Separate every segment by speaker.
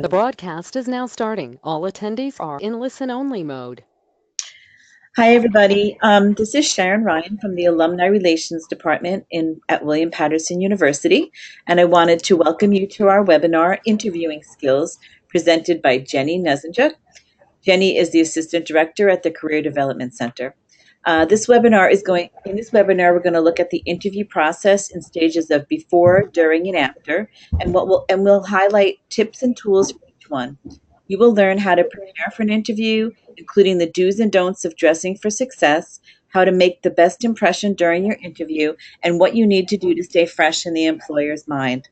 Speaker 1: The broadcast is now starting. All attendees are in listen-only mode.
Speaker 2: Hi, everybody. This is Sharon Ryan from the Alumni Relations Department at William Patterson University, and I wanted to welcome you to our webinar, Interviewing Skills, presented by Jenny Nesenjuk. Jenny is the Assistant Director at the Career Development Center. In this webinar, we're going to look at the interview process in stages of before, during, and after, and we'll highlight tips and tools for each one. You will learn how to prepare for an interview, including the do's and don'ts of dressing for success, how to make the best impression during your interview, and what you need to do to stay fresh in the employer's mind.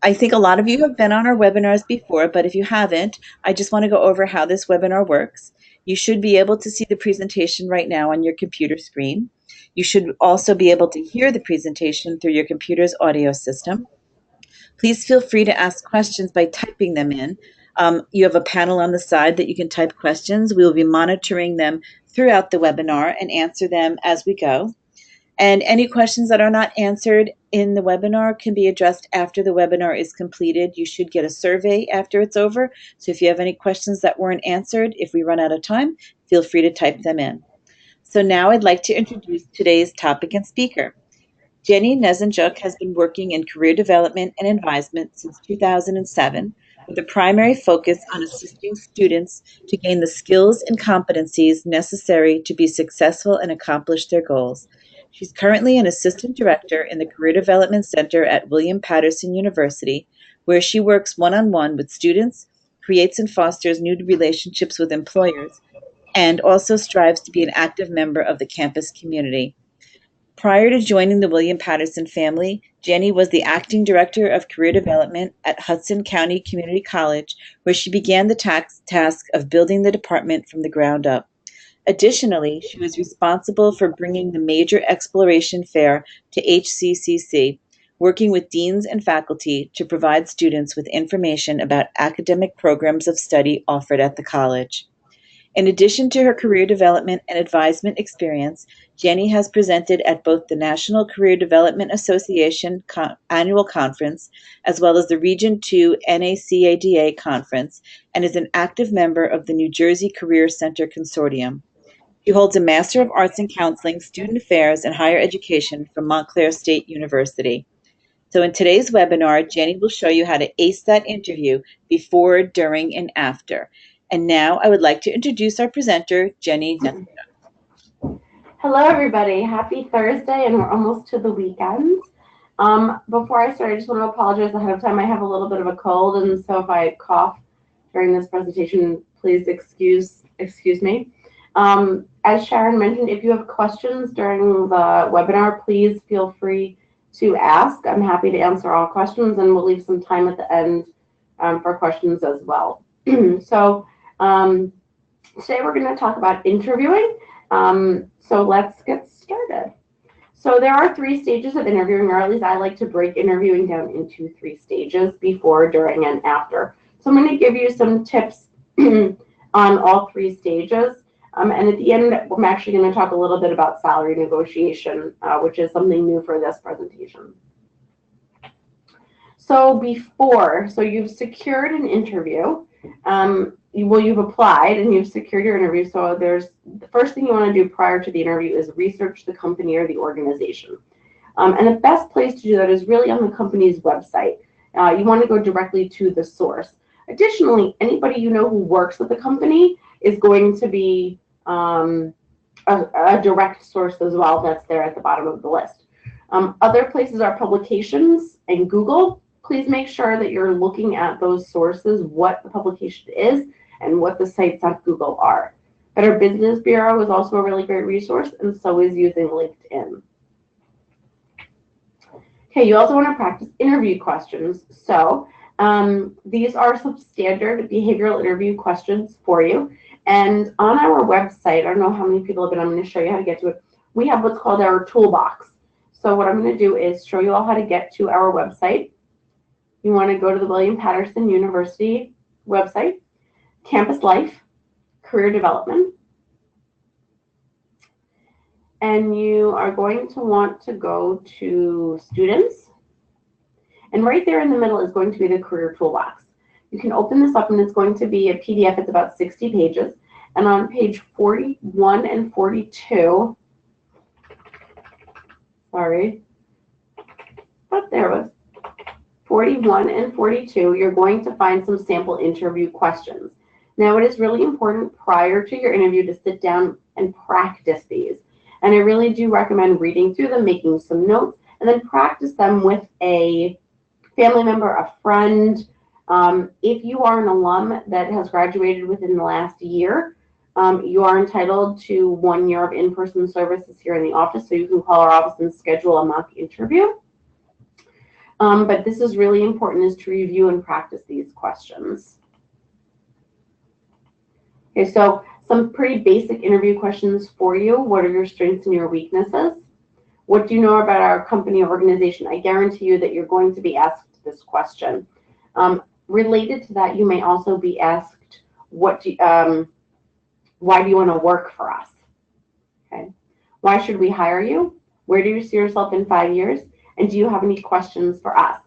Speaker 2: I think a lot of you have been on our webinars before, but if you haven't, I just want to go over how this webinar works. You should be able to see the presentation right now on your computer screen. You should also be able to hear the presentation through your computer's audio system. Please feel free to ask questions by typing them in. You have a panel on the side that you can type questions. We will be monitoring them throughout the webinar and answer them as we go. And any questions that are not answered in the webinar can be addressed after the webinar is completed. You should get a survey after it's over. So if you have any questions that weren't answered, if we run out of time, feel free to type them in. So now I'd like to introduce today's topic and speaker. Jenny Nesenjuk has been working in career development and advisement since 2007, with a primary focus on assisting students to gain the skills and competencies necessary to be successful and accomplish their goals. She's currently an assistant director in the Career Development Center at William Patterson University, where she works one-on-one with students, creates and fosters new relationships with employers, and also strives to be an active member of the campus community. Prior to joining the William Patterson family, Jenny was the acting director of career development at Hudson County Community College, where she began the task of building the department from the ground up. Additionally, she was responsible for bringing the major exploration fair to HCCC, working with deans and faculty to provide students with information about academic programs of study offered at the college. In addition to her career development and advisement experience, Jenny has presented at both the National Career Development Association annual conference as well as the Region 2 NACADA conference and is an active member of the New Jersey Career Center Consortium. She holds a Master of Arts in Counseling, Student Affairs, and Higher Education from Montclair State University. So in today's webinar, Jenny will show you how to ace that interview before, during, and after. And now I would like to introduce our presenter, Jenny Nesenjuk.
Speaker 3: Hello, everybody. Happy Thursday, and we're almost to the weekend. Before I start, I just want to apologize ahead of time. I have a little bit of a cold, and so if I cough during this presentation, please excuse me. As Sharon mentioned, if you have questions during the webinar, please feel free to ask. I'm happy to answer all questions, and we'll leave some time at the end for questions as well. So today we're going to talk about interviewing. So let's get started. So there are 3 stages of interviewing, or at least I like to break interviewing down into 3 stages: before, during, and after. So I'm going to give you some tips on all 3 stages. And at the end, I'm actually going to talk a little bit about salary negotiation, which is something new for this presentation. So before, so you've secured an interview. You've applied and you've secured your interview. So the first thing you want to do prior to the interview is research the company or the organization. And the best place to do that is really on the company's website. You want to go directly to the source. Additionally, anybody you know who works with the company is going to be a direct source as well. That's there at the bottom of the list. Other places are publications and Google. Please make sure that you're looking at those sources, what the publication is, and what the sites on Google are. Better Business Bureau is also a really great resource, and so is using LinkedIn. Okay, you also want to practice interview questions. So these are some standard behavioral interview questions for you. And on our website, I don't know how many people have been, I'm going to show you how to get to it. We have what's called our toolbox. So what I'm going to do is show you all how to get to our website. You want to go to the William Patterson University website, Campus Life, Career Development. And you are going to want to go to Students. And right there in the middle is going to be the Career Toolbox. You can open this up and it's going to be a PDF. It's about 60 pages. And on page 41 and 42, sorry, but there was 41 and 42, you're going to find some sample interview questions. Now, it is really important prior to your interview to sit down and practice these. And I really do recommend reading through them, making some notes, and then practice them with a family member, a friend. If you are an alum that has graduated within the last year, you are entitled to 1 year of in-person services here in the office, so you can call our office and schedule a mock interview. But this is really important, is to review and practice these questions. Okay, so some pretty basic interview questions for you. What are your strengths and your weaknesses? What do you know about our company or organization? I guarantee you that you're going to be asked this question. Related to that, you may also be asked, why do you want to work for us? Okay. Why should we hire you? Where do you see yourself in 5 years? And do you have any questions for us?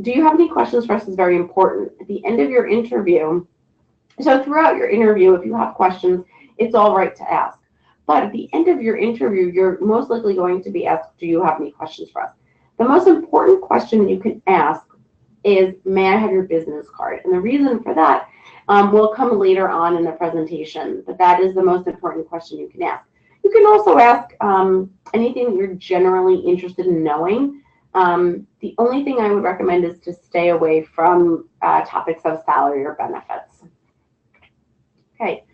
Speaker 3: Do you have any questions for us is very important. At the end of your interview, so throughout your interview, if you have questions, it's all right to ask. But at the end of your interview, you're most likely going to be asked, do you have any questions for us? The most important question you can ask is, may I have your business card? And the reason for that will come later on in the presentation, but that is the most important question you can ask. You can also ask anything you're generally interested in knowing. The only thing I would recommend is to stay away from topics of salary or benefits. Okay,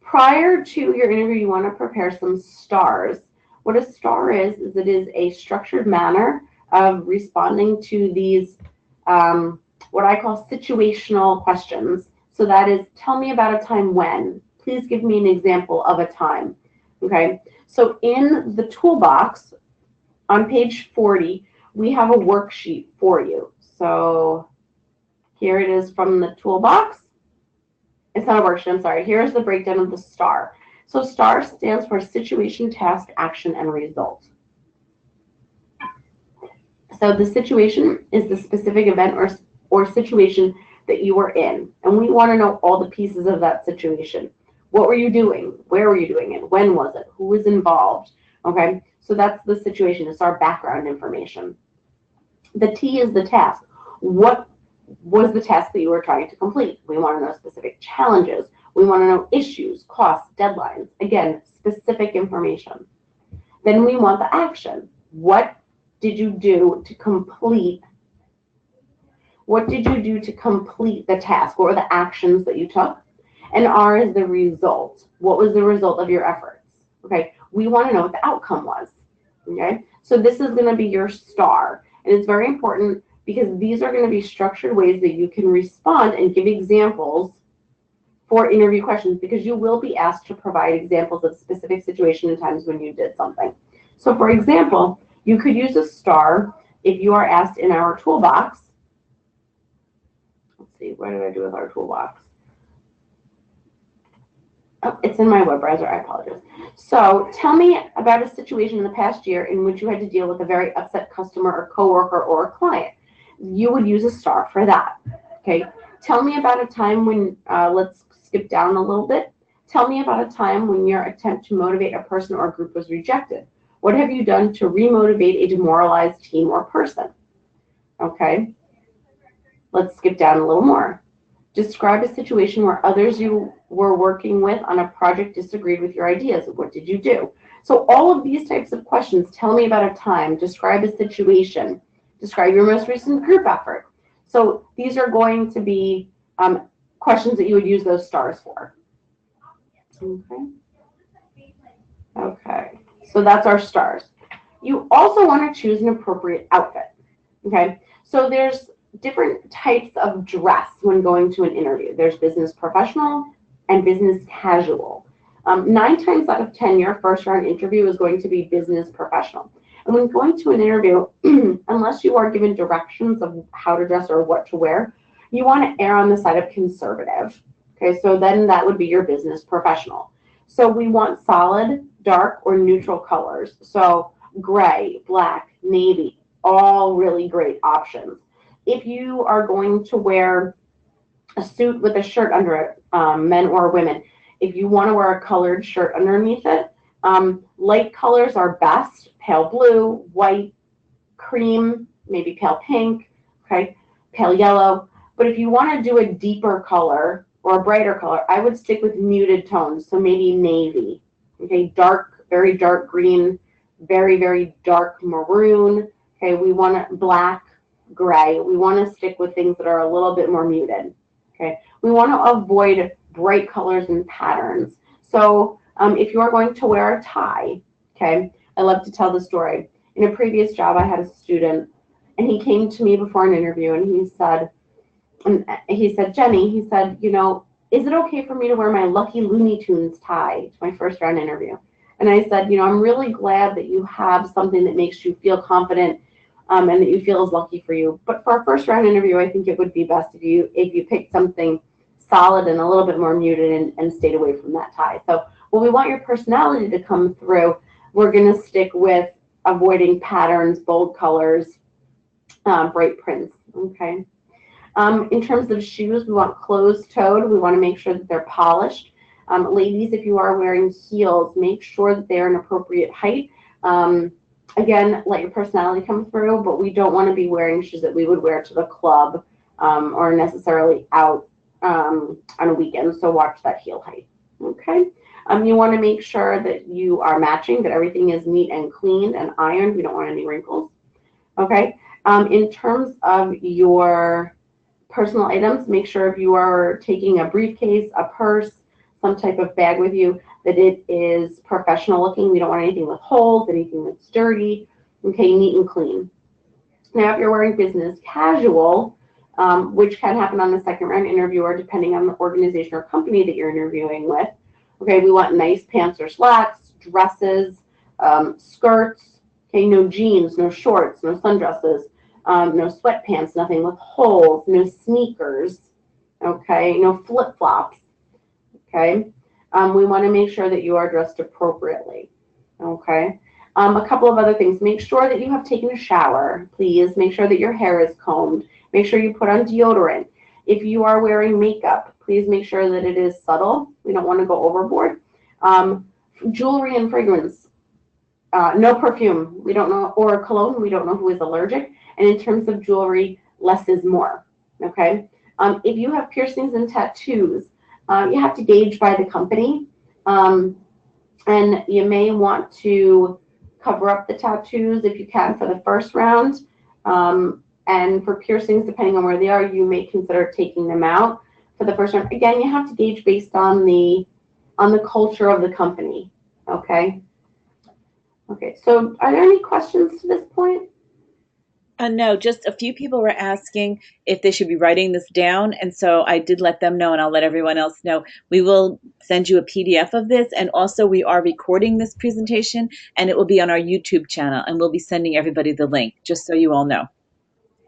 Speaker 3: prior to your interview, you want to prepare some stars. What a star is it is a structured manner of responding to these, what I call situational questions. So that is, tell me about a time when. Please give me an example of a time. Okay, so in the toolbox on page 40, we have a worksheet for you. So here it is from the toolbox. It's not a worksheet, I'm sorry. Here's the breakdown of the STAR. So STAR stands for situation, task, action, and result. So the situation is the specific event or situation that you were in. And we want to know all the pieces of that situation. What were you doing? Where were you doing it? When was it? Who was involved? Okay, so that's the situation. It's our background information. The T is the task. What was the task that you were trying to complete? We want to know specific challenges. We want to know issues, costs, deadlines. Again, specific information. Then we want the action. What did you do to complete? What did you do to complete the task? What were the actions that you took? And R is the result. What was the result of your efforts? Okay, we want to know what the outcome was. Okay, so this is going to be your STAR. And it's very important because these are going to be structured ways that you can respond and give examples for interview questions, because you will be asked to provide examples of specific situations and times when you did something. So for example, you could use a STAR if you are asked in our toolbox. Let's see, what did I do with our toolbox? Oh, it's in my web browser, I apologize. So tell me about a situation in the past year in which you had to deal with a very upset customer or coworker or a client. You would use a STAR for that. Okay. Tell me about a time when, let's skip down a little bit. Tell me about a time when your attempt to motivate a person or group was rejected. What have you done to remotivate a demoralized team or person? Okay. Let's skip down a little more. Describe a situation where others you were working with on a project disagreed with your ideas. What did you do? So all of these types of questions, tell me about a time, describe a situation, describe your most recent group effort. So these are going to be questions that you would use those stars for. Okay. Okay, so that's our stars. You also want to choose an appropriate outfit. Okay, so there's different types of dress when going to an interview. There's business professional and business casual. 9 times out of 10, your first round interview is going to be business professional. And when going to an interview, unless you are given directions of how to dress or what to wear, you want to err on the side of conservative. Okay, so then that would be your business professional. So we want solid, dark, or neutral colors. So gray, black, navy, all really great options. If you are going to wear a suit with a shirt under it, men or women. If you want to wear a colored shirt underneath it, light colors are best, pale blue, white, cream, maybe pale pink, okay, pale yellow. But if you want to do a deeper color or a brighter color, I would stick with muted tones, so maybe navy, okay, dark, very dark green, very, very dark maroon, okay, we want black, gray. We want to stick with things that are a little bit more muted, okay. We want to avoid bright colors and patterns. So if you are going to wear a tie, okay, I love to tell the story. In a previous job, I had a student, and he came to me before an interview, and he said, Jenny, he said, you know, is it okay for me to wear my Lucky Looney Tunes tie to my first round interview? And I said, you know, I'm really glad that you have something that makes you feel confident and that you feel is lucky for you. But for a first round interview, I think it would be best if you picked something solid and a little bit more muted and stayed away from that tie. So when we want your personality to come through, we're going to stick with avoiding patterns, bold colors, bright prints, okay? In terms of shoes, we want closed-toed. We want to make sure that they're polished. Ladies, if you are wearing heels, make sure that they're an appropriate height. Again, let your personality come through, but we don't want to be wearing shoes that we would wear to the club or necessarily out on a weekend, so watch that heel height, okay? You want to make sure that you are matching, that everything is neat and cleaned and ironed. We don't want any wrinkles, okay? In terms of your personal items, make sure if you are taking a briefcase, a purse, some type of bag with you, that it is professional looking. We don't want anything with holes, anything that's dirty, okay, neat and clean. Now, if you're wearing business casual, which can happen on the second round interview or depending on the organization or company that you're interviewing with, okay, we want nice pants or slacks, dresses, skirts, okay, no jeans, no shorts, no sundresses, no sweatpants, nothing with holes, no sneakers, okay, no flip-flops, okay. We want to make sure that you are dressed appropriately, okay. A couple of other things. Make sure that you have taken a shower, please. Make sure that your hair is combed. Make sure you put on deodorant. If you are wearing makeup, please make sure that it is subtle. We don't want to go overboard. Jewelry and fragrance. No perfume. We don't know, or cologne. We don't know who is allergic. And in terms of jewelry, less is more, okay? If you have piercings and tattoos, you have to gauge by the company. And you may want to cover up the tattoos if you can for the first round. And for piercings, depending on where they are, you may consider taking them out for the first round. Again, you have to gauge based on the culture of the company, okay? Okay, so are there any questions to this point?
Speaker 2: No, just a few people were asking if they should be writing this down, and so I did let them know, and I'll let everyone else know. We will send you a PDF of this, and also we are recording this presentation, and it will be on our YouTube channel, and we'll be sending everybody the link, just so you all know.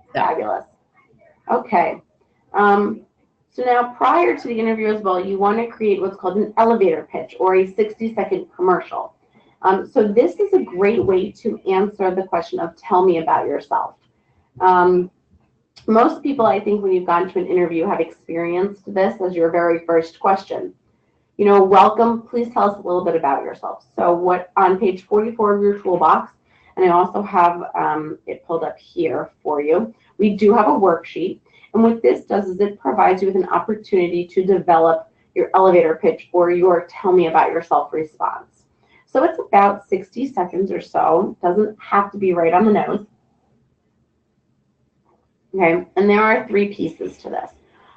Speaker 2: So.
Speaker 3: Fabulous. Okay. So now prior to the interview as well, you want to create what's called an elevator pitch or a 60-second commercial. So this is a great way to answer the question of tell me about yourself. Most people, I think, when you've gone to an interview have experienced this as your very first question. You know, welcome, please tell us a little bit about yourself. So what on page 44 of your toolbox, and I also have it pulled up here for you, we do have a worksheet. And what this does is it provides you with an opportunity to develop your elevator pitch or your tell me about yourself response. So it's about 60 seconds or so. It doesn't have to be right on the nose. Okay, and there are 3 pieces to this.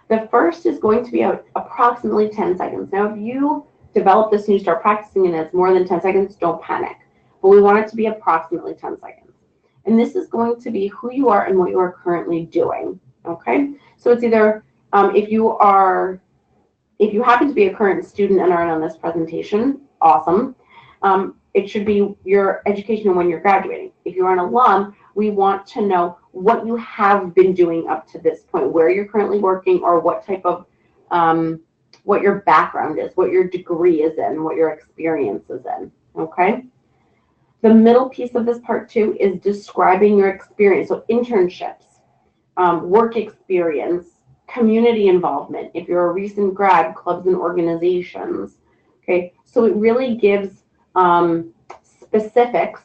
Speaker 3: The first is going to be approximately 10 seconds. Now, if you develop this and you start practicing and it's more than 10 seconds, don't panic. But we want it to be approximately 10 seconds. And this is going to be who you are and what you are currently doing. Okay, so it's either if you happen to be a current student and are on this presentation, awesome. It should be your education and when you're graduating. If you're an alum, we want to know what you have been doing up to this point, where you're currently working, or what type of, what your background is, what your degree is in, what your experience is in, okay? The middle piece of this part 2 is describing your experience, so internships, work experience, community involvement. If you're a recent grad, clubs and organizations. Okay, so it really gives specifics,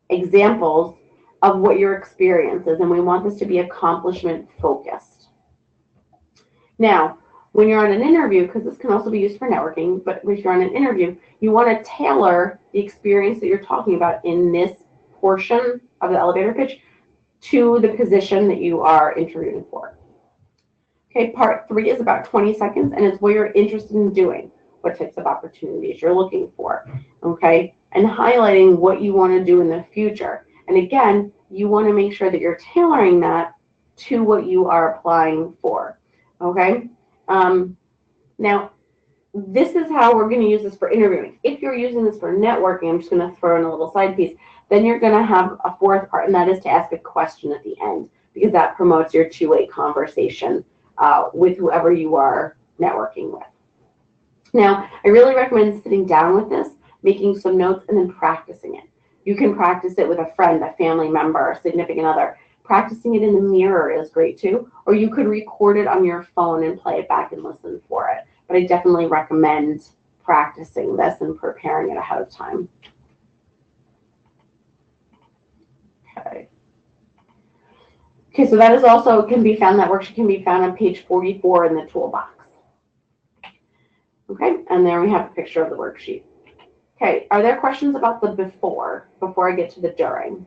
Speaker 3: examples of what your experience is, and we want this to be accomplishment focused. Now, when you're on an interview, because this can also be used for networking, but if you're on an interview, you want to tailor the experience that you're talking about in this portion of the elevator pitch to the position that you are interviewing for. Okay, part 3 is about 20 seconds, and it's what you're interested in doing, what types of opportunities you're looking for, okay, and highlighting what you want to do in the future. And again, you want to make sure that you're tailoring that to what you are applying for, okay? Now, this is how we're going to use this for interviewing. If you're using this for networking, I'm just going to throw in a little side piece, then you're going to have a 4th part, and that is to ask a question at the end, because that promotes your two-way conversation with whoever you are networking with. Now, I really recommend sitting down with this, making some notes, and then practicing it. You can practice it with a friend, a family member, a significant other. Practicing it in the mirror is great too, or you could record it on your phone and play it back and listen for it. But I definitely recommend practicing this and preparing it ahead of time. Okay, so that is also can be found, that worksheet can be found on page 44 in the toolbox. Okay, and there we have a picture of the worksheet. Okay, are there questions about the before I get to the during?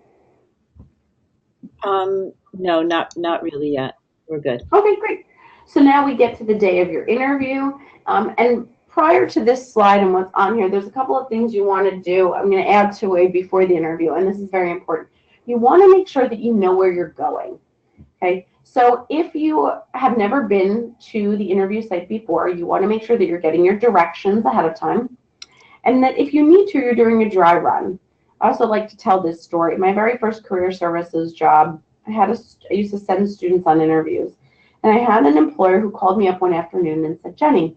Speaker 2: No, not really yet. We're good.
Speaker 3: Okay, great. So now we get to the day of your interview. And prior to this slide and what's on here, there's a couple of things you want to do. I'm going to add to it before the interview, and this is very important. You want to make sure that you know where you're going. Okay, so if you have never been to the interview site before, you want to make sure that you're getting your directions ahead of time, and that if you need to, you're doing a dry run. I also like to tell this story. My very first career services job, I used to send students on interviews, and I had an employer who called me up one afternoon and said, Jenny,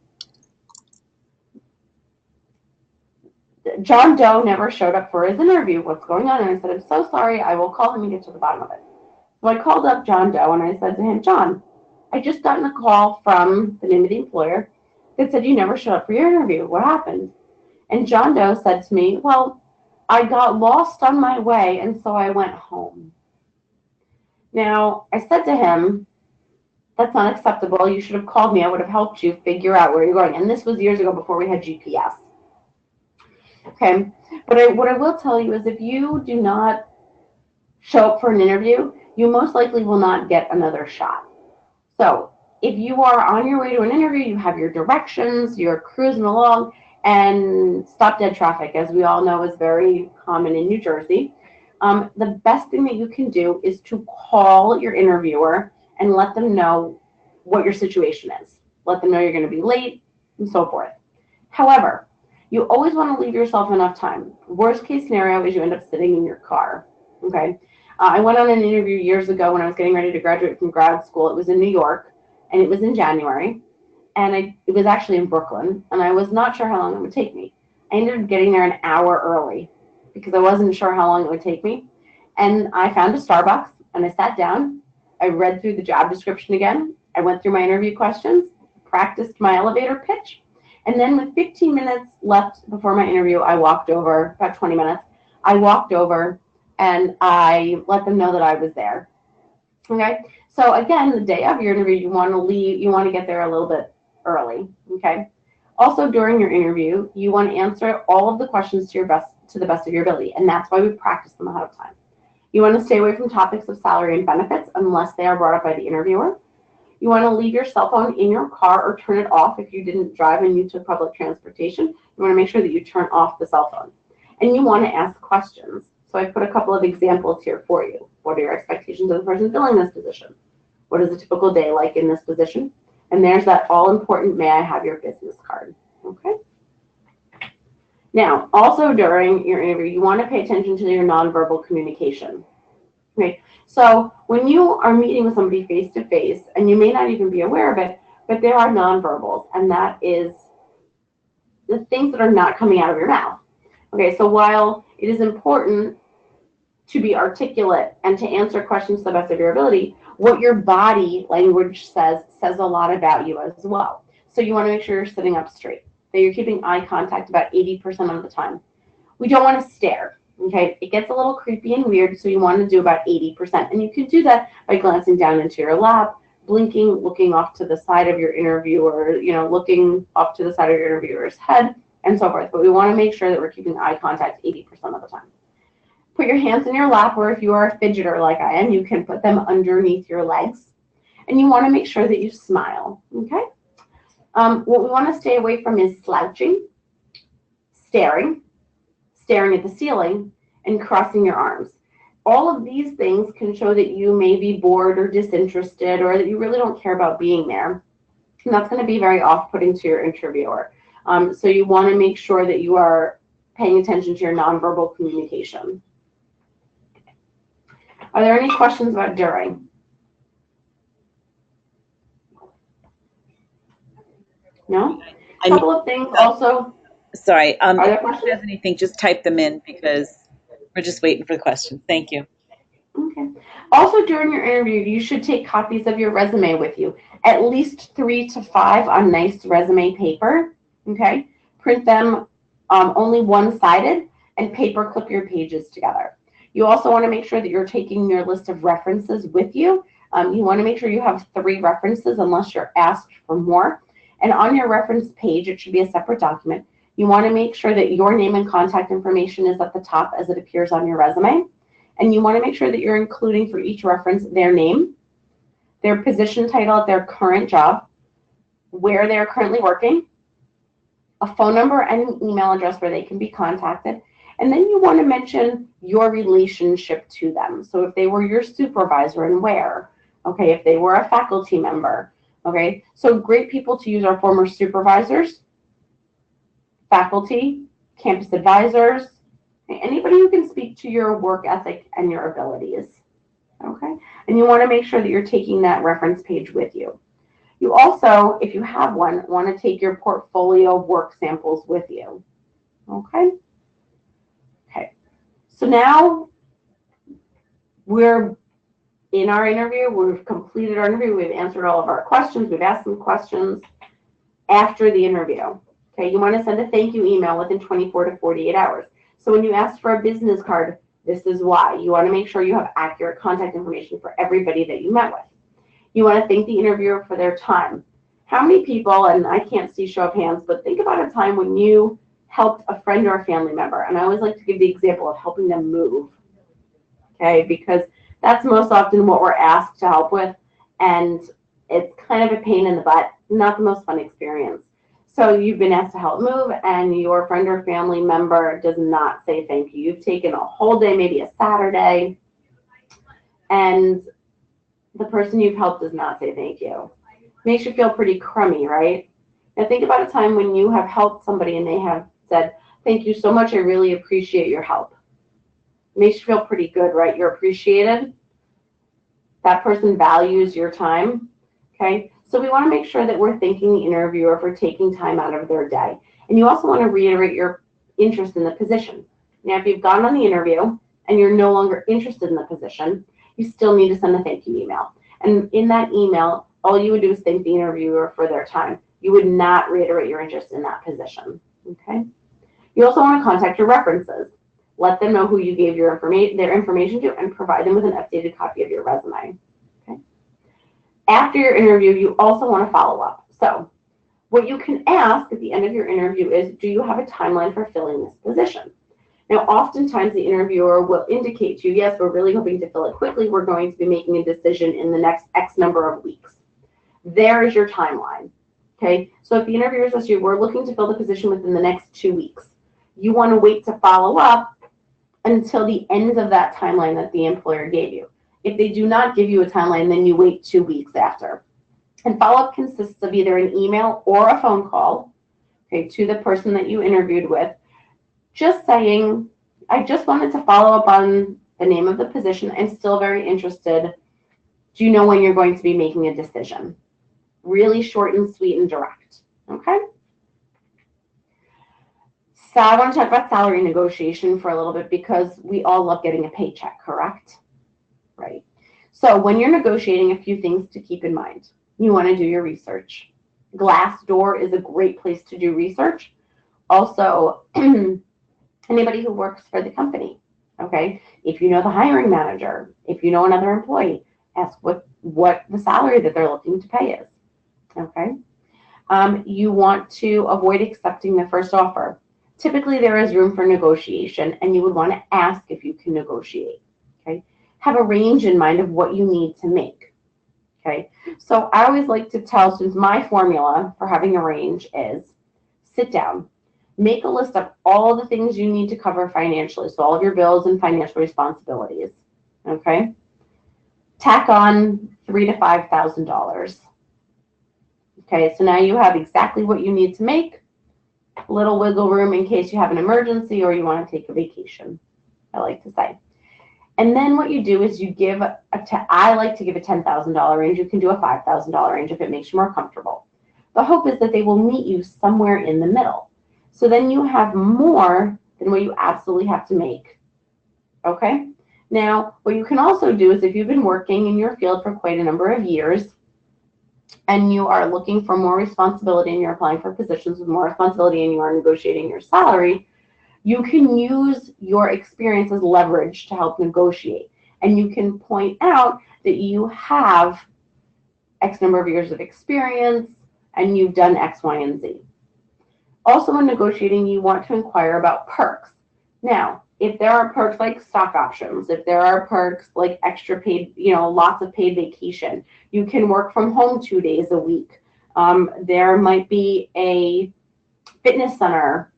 Speaker 3: John Doe never showed up for his interview. What's going on? And I said, I'm so sorry. I will call him and get to the bottom of it. So I called up John Doe and I said to him, John, I just gotten a call from the name of the employer that said you never showed up for your interview. What happened? And John Doe said to me, well, I got lost on my way, and so I went home. Now, I said to him, that's not acceptable. You should have called me. I would have helped you figure out where you're going. And this was years ago before we had GPS. Okay, but what I will tell you is if you do not show up for an interview, you most likely will not get another shot. So if you are on your way to an interview, you have your directions, you're cruising along, and stop dead traffic, as we all know, is very common in New Jersey. The best thing that you can do is to call your interviewer and let them know what your situation is. Let them know you're going to be late and so forth. However, you always want to leave yourself enough time. Worst case scenario is you end up sitting in your car. Okay. I went on an interview years ago when I was getting ready to graduate from grad school. It was in New York, and it was in January, and it was actually in Brooklyn, and I was not sure how long it would take me. I ended up getting there an hour early because I wasn't sure how long it would take me, and I found a Starbucks, and I sat down. I read through the job description again. I went through my interview questions, practiced my elevator pitch, and then with 15 minutes left before my interview, I walked over, about 20 minutes, I walked over and I let them know that I was there. Okay, so again, the day of your interview, you want to get there a little bit early. Okay, also during your interview, you want to answer all of the questions to the best of your ability, and that's why we practice them ahead of time. You want to stay away from topics of salary and benefits unless they are brought up by the interviewer. You want to leave your cell phone in your car or turn it off if you didn't drive and you took public transportation. You want to make sure that you turn off the cell phone. And you want to ask questions. So I put a couple of examples here for you. What are your expectations of the person filling this position? What is a typical day like in this position? And there's that all-important, may I have your business card? Okay. Now, also during your interview, you want to pay attention to your nonverbal communication. Okay. So when you are meeting with somebody face-to-face, and you may not even be aware of it, but there are nonverbals, and that is the things that are not coming out of your mouth. Okay, so while it is important to be articulate and to answer questions to the best of your ability, what your body language says a lot about you as well. So you want to make sure you're sitting up straight, that you're keeping eye contact about 80% of the time. We don't want to stare, okay? It gets a little creepy and weird, so you want to do about 80%. And you can do that by glancing down into your lap, blinking, looking off to the side of your interviewer, looking off to the side of your interviewer's head, and so forth. But we want to make sure that we're keeping eye contact 80% of the time. Put your hands in your lap, or if you are a fidgeter like I am, you can put them underneath your legs. And you want to make sure that you smile, okay? What we want to stay away from is slouching, staring at the ceiling, and crossing your arms. All of these things can show that you may be bored or disinterested, or that you really don't care about being there. And that's going to be very off-putting to your interviewer. So you want to make sure that you are paying attention to your nonverbal communication. Are there any questions about during? No? A couple of things also.
Speaker 2: Sorry.
Speaker 3: Are there
Speaker 2: if
Speaker 3: questions?
Speaker 2: there's anything, just type them in because we're just waiting for the questions. Thank you.
Speaker 3: Okay. Also, during your interview, you should take copies of your resume with you, at least 3 to 5 on nice resume paper. Okay. Print them only one-sided and paper clip your pages together. You also want to make sure that you're taking your list of references with you. You want to make sure you have 3 references unless you're asked for more. And on your reference page, it should be a separate document. You want to make sure that your name and contact information is at the top as it appears on your resume. And you want to make sure that you're including for each reference their name, their position title at their current job, where they're currently working, a phone number and an email address where they can be contacted. And then you want to mention your relationship to them. So if they were your supervisor and where, okay, if they were a faculty member, okay. So great people to use are former supervisors, faculty, campus advisors, anybody who can speak to your work ethic and your abilities, okay? And you want to make sure that you're taking that reference page with you. You also, if you have one, want to take your portfolio of work samples with you, okay? Okay, so now we're in our interview. We've completed our interview. We've answered all of our questions. We've asked some questions after the interview, okay? You want to send a thank you email within 24 to 48 hours. So when you ask for a business card, this is why. You want to make sure you have accurate contact information for everybody that you met with. You want to thank the interviewer for their time. How many people, and I can't see show of hands, but think about a time when you helped a friend or a family member. And I always like to give the example of helping them move, okay? Because that's most often what we're asked to help with. And it's kind of a pain in the butt, not the most fun experience. So you've been asked to help move and your friend or family member does not say thank you. You've taken a whole day, maybe a Saturday, and the person you've helped does not say thank you. Makes you feel pretty crummy, right? Now think about a time when you have helped somebody and they have said, thank you so much, I really appreciate your help. Makes you feel pretty good, right? You're appreciated. That person values your time, okay? So we want to make sure that we're thanking the interviewer for taking time out of their day. And you also want to reiterate your interest in the position. Now, if you've gone on the interview and you're no longer interested in the position, you still need to send a thank you email. And in that email, all you would do is thank the interviewer for their time. You would not reiterate your interest in that position, okay? You also want to contact your references. Let them know who you gave their information to and provide them with an updated copy of your resume. After your interview, you also want to follow up. So what you can ask at the end of your interview is, do you have a timeline for filling this position? Now, oftentimes the interviewer will indicate to you, yes, we're really hoping to fill it quickly. We're going to be making a decision in the next X number of weeks. There is your timeline, okay? So if the interviewer says to you, we're looking to fill the position within the next 2 weeks, you want to wait to follow up until the end of that timeline that the employer gave you. If they do not give you a timeline, then you wait 2 weeks after. And follow-up consists of either an email or a phone call, okay, to the person that you interviewed with, just saying, I just wanted to follow up on the name of the position. I'm still very interested. Do you know when you're going to be making a decision? Really short and sweet and direct, okay? So I want to talk about salary negotiation for a little bit because we all love getting a paycheck, correct? Right. So when you're negotiating, a few things to keep in mind. You want to do your research. Glassdoor is a great place to do research. Also, anybody who works for the company, okay? If you know the hiring manager, if you know another employee, ask what the salary that they're looking to pay is, okay? You want to avoid accepting the first offer. Typically, there is room for negotiation, and you would want to ask if you can negotiate, okay? Have a range in mind of what you need to make, okay? So I always like to tell students my formula for having a range is sit down, make a list of all the things you need to cover financially, so all of your bills and financial responsibilities, okay? Tack on $3,000 to $5,000. Okay, so now you have exactly what you need to make, a little wiggle room in case you have an emergency or you want to take a vacation, I like to say. And then what you do is you give I like to give a $10,000 range. You can do a $5,000 range if it makes you more comfortable. The hope is that they will meet you somewhere in the middle. So then you have more than what you absolutely have to make, okay? Now, what you can also do is if you've been working in your field for quite a number of years and you are looking for more responsibility and you're applying for positions with more responsibility and you are negotiating your salary, you can use your experience as leverage to help negotiate. And you can point out that you have X number of years of experience and you've done X, Y, and Z. Also, when negotiating, you want to inquire about perks. Now, if there are perks like stock options, if there are perks like extra paid, lots of paid vacation, you can work from home 2 days a week. There might be a fitness center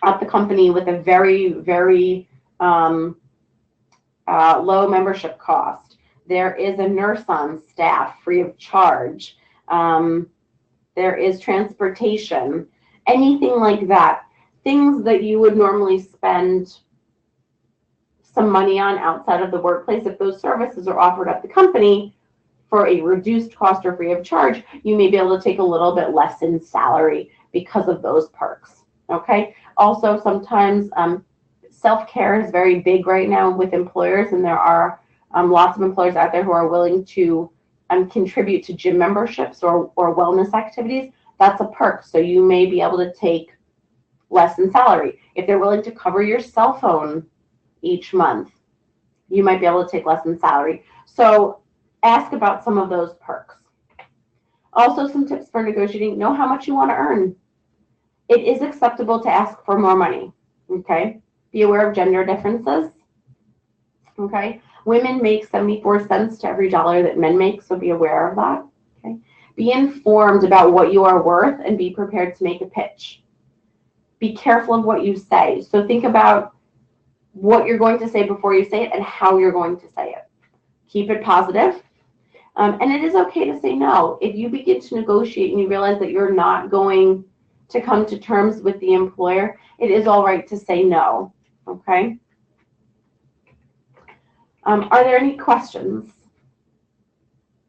Speaker 3: at the company with a very, very low membership cost. There is a nurse on staff free of charge. There is transportation, anything like that. Things that you would normally spend some money on outside of the workplace, if those services are offered at the company for a reduced cost or free of charge, you may be able to take a little bit less in salary because of those perks, okay? Also, sometimes self-care is very big right now with employers, and there are lots of employers out there who are willing to contribute to gym memberships or wellness activities. That's a perk, so you may be able to take less in salary. If they're willing to cover your cell phone each month, you might be able to take less in salary. So ask about some of those perks. Also, some tips for negotiating: know how much you want to earn. It is acceptable to ask for more money, okay? Be aware of gender differences, okay? Women make 74 cents to every dollar that men make, so be aware of that, okay? Be informed about what you are worth and be prepared to make a pitch. Be careful of what you say. So think about what you're going to say before you say it and how you're going to say it. Keep it positive. And it is okay to say no. If you begin to negotiate and you realize that you're not going to come to terms with the employer, it is all right to say no, okay? Are there any questions?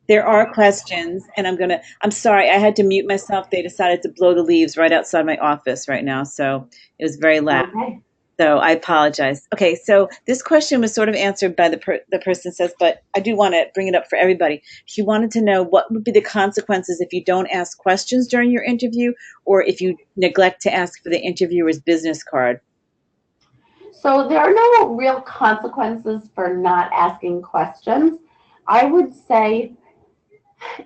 Speaker 2: There are questions, and I'm sorry, I had to mute myself. They decided to blow the leaves right outside my office right now, so it was very loud.
Speaker 3: Okay.
Speaker 2: So I apologize. Okay, so this question was sort of answered by the person says, but I do want to bring it up for everybody. She wanted to know what would be the consequences if you don't ask questions during your interview or if you neglect to ask for the interviewer's business card.
Speaker 3: So there are no real consequences for not asking questions. I would say,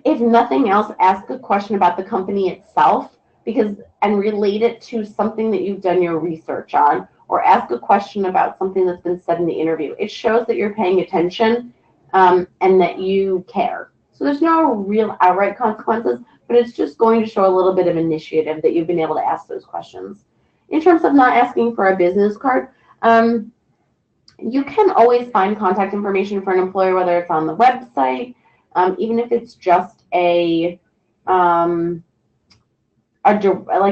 Speaker 3: if nothing else, ask a question about the company itself and relate it to something that you've done your research on, or ask a question about something that's been said in the interview. It shows that you're paying attention and that you care. So there's no real outright consequences, but it's just going to show a little bit of initiative that you've been able to ask those questions. In terms of not asking for a business card, you can always find contact information for an employer, whether it's on the website, even if it's just like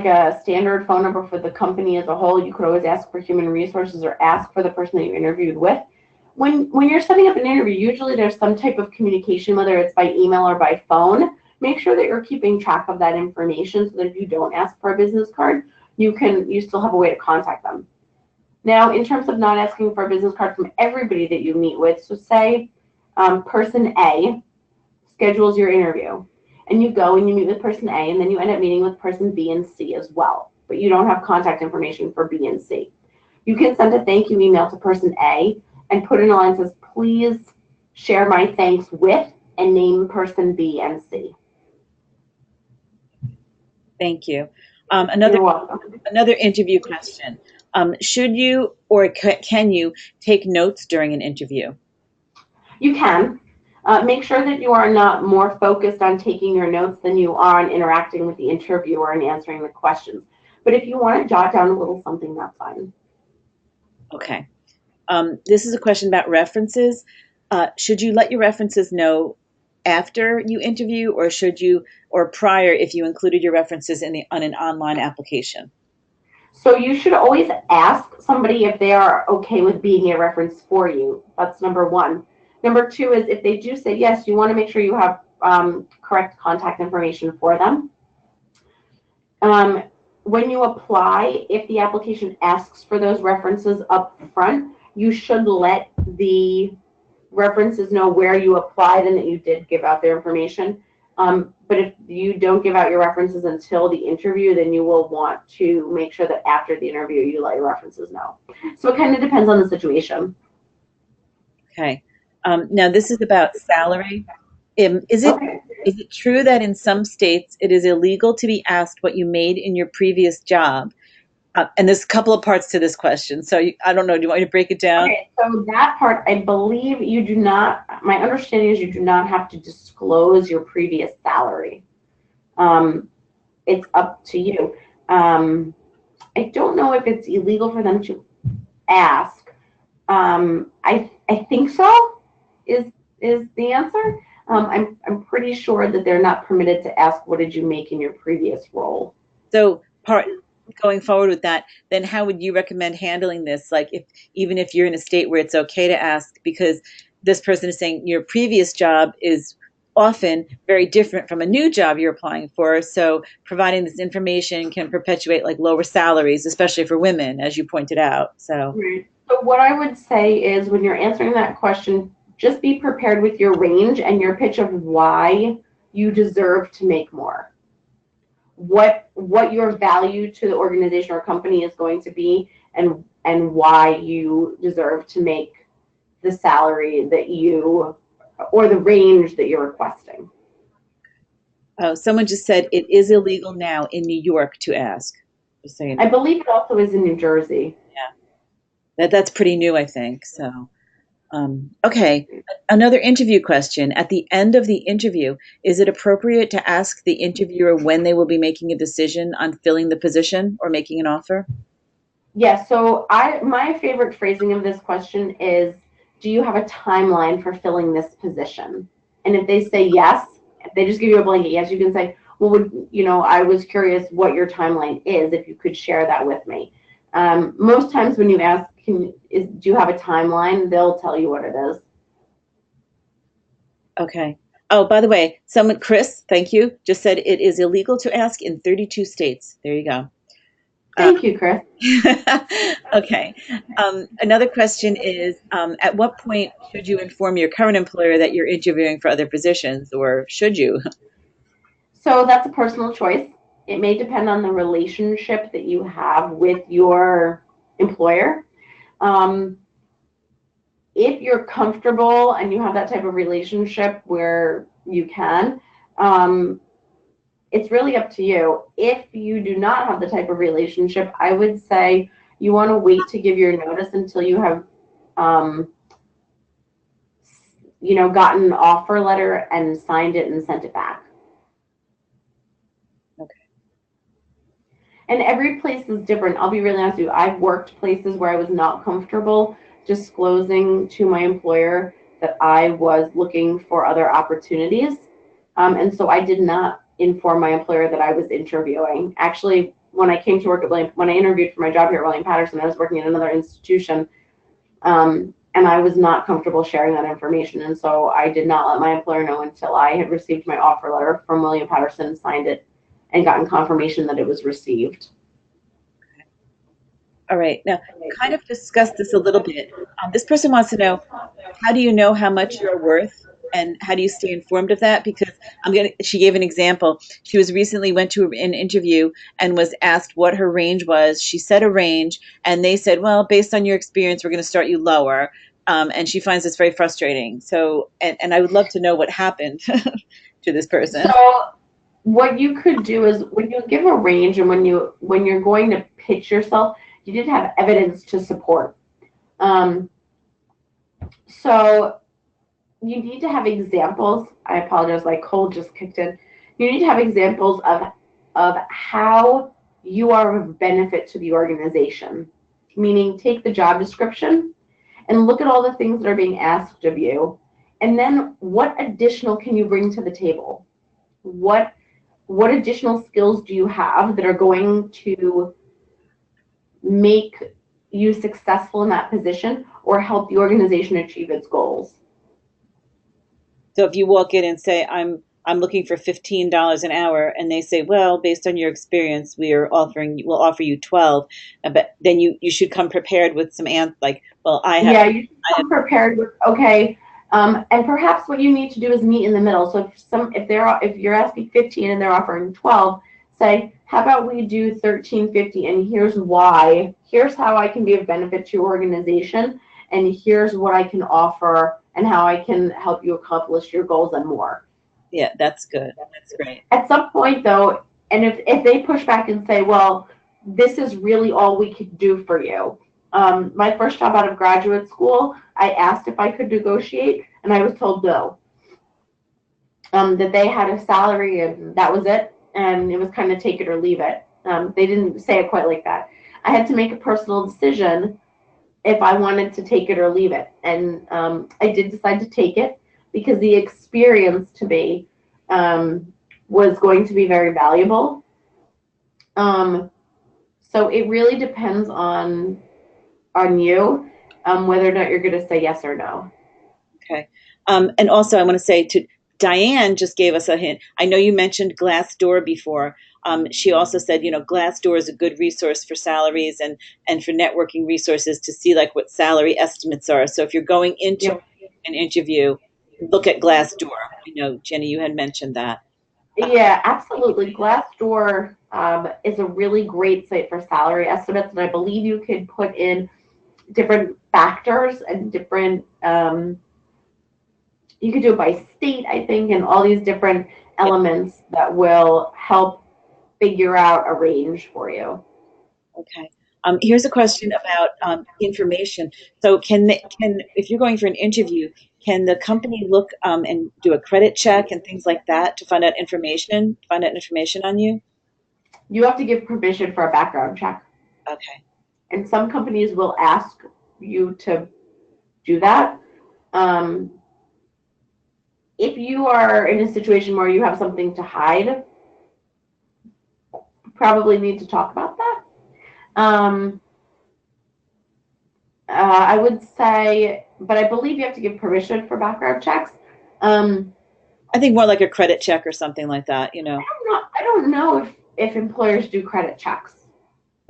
Speaker 3: a standard phone number for the company as a whole. You could always ask for human resources or ask for the person that you interviewed with. When you're setting up an interview, usually there's some type of communication, whether it's by email or by phone. Make sure that you're keeping track of that information so that if you don't ask for a business card, you still have a way to contact them. Now, in terms of not asking for a business card from everybody that you meet with, so say person A schedules your interview, and you go and you meet with person A, and then you end up meeting with person B and C as well, but you don't have contact information for B and C. You can send a thank you email to person A and put in a line that says, please share my thanks with, and name person B and C.
Speaker 2: Thank you.
Speaker 3: You're welcome.
Speaker 2: Another interview question. Should you or can you take notes during an interview?
Speaker 3: You can. Make sure that you are not more focused on taking your notes than you are on interacting with the interviewer and answering the questions. But if you want to jot down a little something, that's fine.
Speaker 2: Okay. This is a question about references. Should you let your references know after you interview, or should you, or prior if you included your references on an online application?
Speaker 3: So you should always ask somebody if they are okay with being a reference for you. That's number one. Number two is if they do say yes, you want to make sure you have correct contact information for them. When you apply, if the application asks for those references up front, you should let the references know where you applied and that you did give out their information. But if you don't give out your references until the interview, then you will want to make sure that after the interview, you let your references know. So it kind of depends on the situation.
Speaker 2: Okay. Now this is about salary. Is it true that in some states it is illegal to be asked what you made in your previous job? And there's a couple of parts to this question. So I don't know. Do you want me to break it down?
Speaker 3: Okay, so that part, I believe you do not, my understanding is you do not have to disclose your previous salary. It's up to you. I don't know if it's illegal for them to ask. I think so is the answer. I'm pretty sure that they're not permitted to ask, what did you make in your previous role?
Speaker 2: So going forward with that, then how would you recommend handling this? Like even if you're in a state where it's okay to ask, because this person is saying your previous job is often very different from a new job you're applying for. So providing this information can perpetuate like lower salaries, especially for women, as you pointed out. So,
Speaker 3: right. So what I would say is when you're answering that question, just be prepared with your range and your pitch of why you deserve to make more. What your value to the organization or company is going to be, and why you deserve to make the salary that you, or the range that you're requesting.
Speaker 2: Oh, someone just said it is illegal now in New York to ask. Just so you know.
Speaker 3: I believe it also is in New Jersey.
Speaker 2: Yeah, that's pretty new, I think. So, okay. Another interview question. At the end of the interview, is it appropriate to ask the interviewer when they will be making a decision on filling the position or making an offer?
Speaker 3: Yeah, so my favorite phrasing of this question is, do you have a timeline for filling this position? And if they say yes, if they just give you a blanket yes, you can say, well, I was curious what your timeline is, if you could share that with me. Most times when you ask, do you have a timeline, they'll tell you what it is.
Speaker 2: Okay. Oh, by the way, Chris, thank you, just said it is illegal to ask in 32 states. There you go.
Speaker 3: Thank you, Chris.
Speaker 2: Okay. Another question is, at what point should you inform your current employer that you're interviewing for other positions, or should you?
Speaker 3: So that's a personal choice. It may depend on the relationship that you have with your employer. If you're comfortable and you have that type of relationship where you can, it's really up to you. If you do not have the type of relationship, I would say you want to wait to give your notice until you have, gotten an offer letter and signed it and sent it back.
Speaker 2: Okay.
Speaker 3: And every place is different. I'll be really honest with you. I've worked places where I was not comfortable disclosing to my employer that I was looking for other opportunities. And so I did not inform my employer that I was interviewing. Actually, when I came to work when I interviewed for my job here at William Patterson, I was working at another institution, and I was not comfortable sharing that information. And so I did not let my employer know until I had received my offer letter from William Patterson, signed it, and gotten confirmation that it was received.
Speaker 2: All right. Now, kind of discuss this a little bit. This person wants to know, how do you know how much you're worth, and how do you stay informed of that? Because she gave an example. She was recently went to an interview and was asked what her range was. She said a range, and they said, well, based on your experience, we're going to start you lower. And she finds this very frustrating. So, and I would love to know what happened to this person.
Speaker 3: So what you could do is when you give a range and when you're going to pitch yourself, you need to have evidence to support. So you need to have examples. I apologize, my cold just kicked in. You need to have examples of how you are of benefit to the organization. Meaning, take the job description and look at all the things that are being asked of you, and then what additional can you bring to the table? What additional skills do you have that are going to make you successful in that position or help the organization achieve its goals?
Speaker 2: So if you walk in and say, I'm looking for $15 an hour, and they say, well, based on your experience, we'll offer you 12, but then you should come prepared with some
Speaker 3: Yeah, you should come prepared with, okay, and perhaps what you need to do is meet in the middle. So if you're asking 15 and they're offering 12, say, how about we do 13.50, and here's why. Here's how I can be of benefit to your organization, and here's what I can offer and how I can help you accomplish your goals and more.
Speaker 2: Yeah, that's good. That's great.
Speaker 3: At some point, though, and if they push back and say, well, this is really all we could do for you. My first job out of graduate school, I asked if I could negotiate, and I was told no. That they had a salary, and that was it, and it was kind of take it or leave it. They didn't say it quite like that. I had to make a personal decision if I wanted to take it or leave it, and I did decide to take it because the experience to me was going to be very valuable. So it really depends on you, whether or not you're going to say yes or no.
Speaker 2: Okay. And also I want to say to Diane just gave us a hint. I know you mentioned Glassdoor before. She also said, Glassdoor is a good resource for salaries and for networking resources to see like what salary estimates are. So if you're going into an interview, look at Glassdoor. Jenny, you had mentioned that.
Speaker 3: Yeah, absolutely. Glassdoor is a really great site for salary estimates, and I believe you could put in different factors and different, you could do it by state, I think, and all these different elements that will help figure out a range for you.
Speaker 2: Okay. Here's a question about information. So if you're going for an interview, can the company look and do a credit check and things like that to find out information on you?
Speaker 3: You have to give permission for a background check.
Speaker 2: Okay.
Speaker 3: And some companies will ask you to do that. If you are in a situation where you have something to hide, probably need to talk about that. I would say, but I believe you have to give permission for background checks.
Speaker 2: I think more like a credit check or something like that,
Speaker 3: I don't know if employers do credit checks.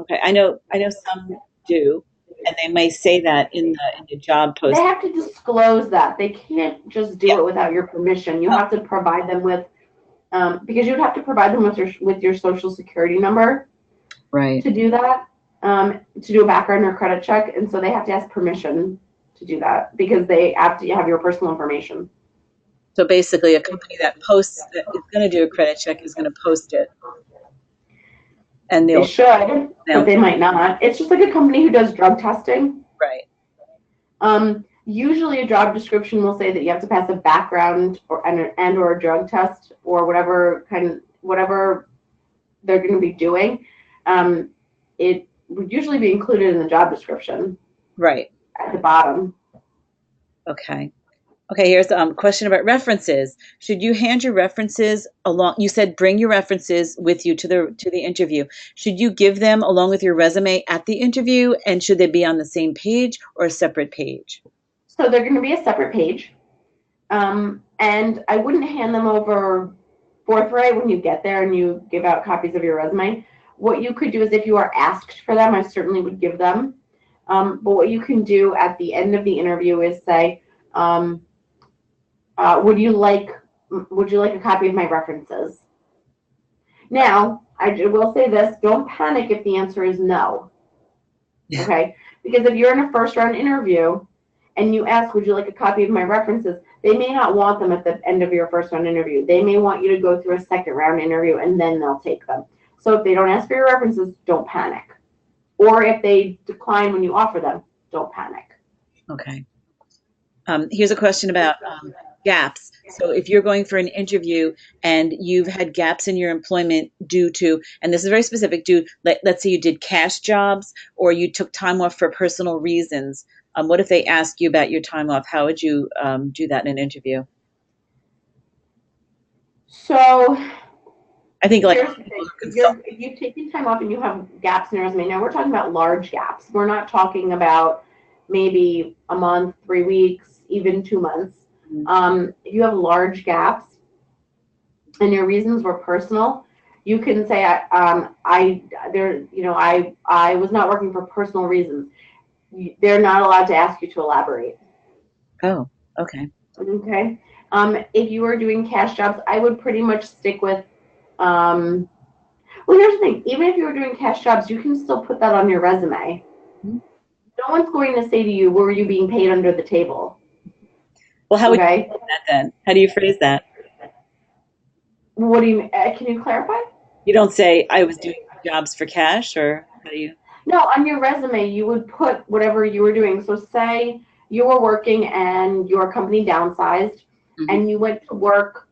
Speaker 2: Okay, I know some do, and they may say that in the job post.
Speaker 3: They have to disclose that. They can't just do it without your permission. You have to provide them with, because you'd have to provide them with your social security number,
Speaker 2: right,
Speaker 3: to do that, to do a background or credit check, and so they have to ask permission to do that because they have to have your personal information.
Speaker 2: So basically, a company that posts that is going to do a credit check is going to post it. And
Speaker 3: they should, but they might not. It's just like a company who does drug testing.
Speaker 2: Right.
Speaker 3: Usually a job description will say that you have to pass a background or a drug test or whatever they're going to be doing. It would usually be included in the job description.
Speaker 2: Right.
Speaker 3: At the bottom.
Speaker 2: Okay. Okay, here's a question about references. Should you hand your references along? You said bring your references with you to the interview. Should you give them along with your resume at the interview, and should they be on the same page or a separate page?
Speaker 3: So they're going to be a separate page, and I wouldn't hand them over forthright when you get there and you give out copies of your resume. What you could do is if you are asked for them, I certainly would give them. But what you can do at the end of the interview is say, would you like a copy of my references? Now, I will say this, don't panic if the answer is no. Okay? Because if you're in a first round interview and you ask, would you like a copy of my references? They may not want them at the end of your first round interview. They may want you to go through a second round interview and then they'll take them. So if they don't ask for your references, don't panic. Or if they decline when you offer them, don't panic.
Speaker 2: Okay. Here's a question about gaps. So if you're going for an interview and you've had gaps in your employment due to, and this is very specific, let's say you did cash jobs or you took time off for personal reasons. What if they ask you about your time off? How would you do that in an interview?
Speaker 3: So
Speaker 2: I think like
Speaker 3: if you've taken time off and you have gaps in your resume, now we're talking about large gaps. We're not talking about maybe a month, 3 weeks, even 2 months. If you have large gaps and your reasons were personal, you can say, I was not working for personal reasons. They're not allowed to ask you to elaborate.
Speaker 2: Oh, okay.
Speaker 3: Okay. If you are doing cash jobs, I would pretty much stick with, well, here's the thing. Even if you were doing cash jobs, you can still put that on your resume.
Speaker 2: Mm-hmm.
Speaker 3: No one's going to say to you, were you being paid under the table?
Speaker 2: Well, how would you phrase that then? How do you phrase that?
Speaker 3: What do you mean? Can you clarify?
Speaker 2: You don't say, I was doing jobs for cash, or how do you?
Speaker 3: No, on your resume, you would put whatever you were doing. So say you were working and your company downsized, and you went to work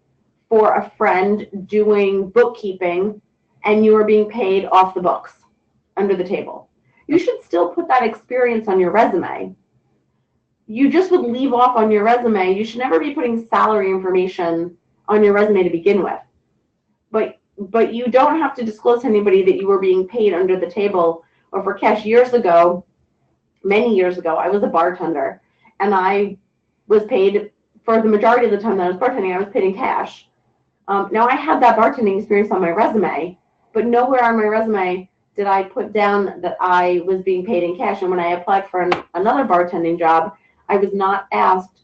Speaker 3: for a friend doing bookkeeping, and you were being paid off the books under the table. You should still put that experience on your resume. You just would leave off on your resume. You should never be putting salary information on your resume to begin with. But you don't have to disclose to anybody that you were being paid under the table or for cash. Years ago, many years ago, I was a bartender, and I was paid for the majority of the time that I was bartending, I was paid in cash. Now, I had that bartending experience on my resume, but nowhere on my resume did I put down that I was being paid in cash. And when I applied for another bartending job, I was not asked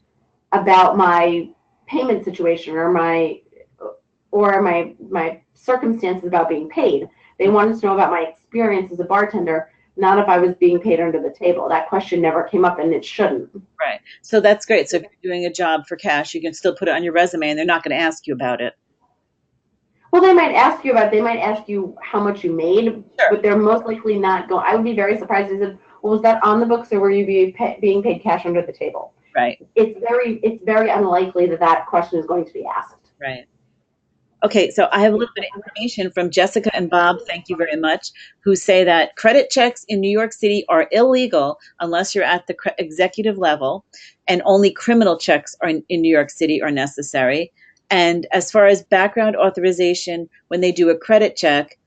Speaker 3: about my payment situation or my circumstances about being paid. They wanted to know about my experience as a bartender, not if I was being paid under the table. That question never came up, and it shouldn't.
Speaker 2: Right. So that's great. So if you're doing a job for cash, you can still put it on your resume, and they're not going to ask you about it.
Speaker 3: Well, they might ask you about it. They might ask you how much you made, sure, but they're most likely not going. I would be very surprised if they said, well, was that on the books, or were you being paid cash under the table?
Speaker 2: Right.
Speaker 3: It's very unlikely that question is going to be asked.
Speaker 2: Right. Okay, so I have a little bit of information from Jessica and Bob, thank you very much, who say that credit checks in New York City are illegal unless you're at the executive level, and only criminal checks in New York City are necessary. And as far as background authorization, when they do a credit check,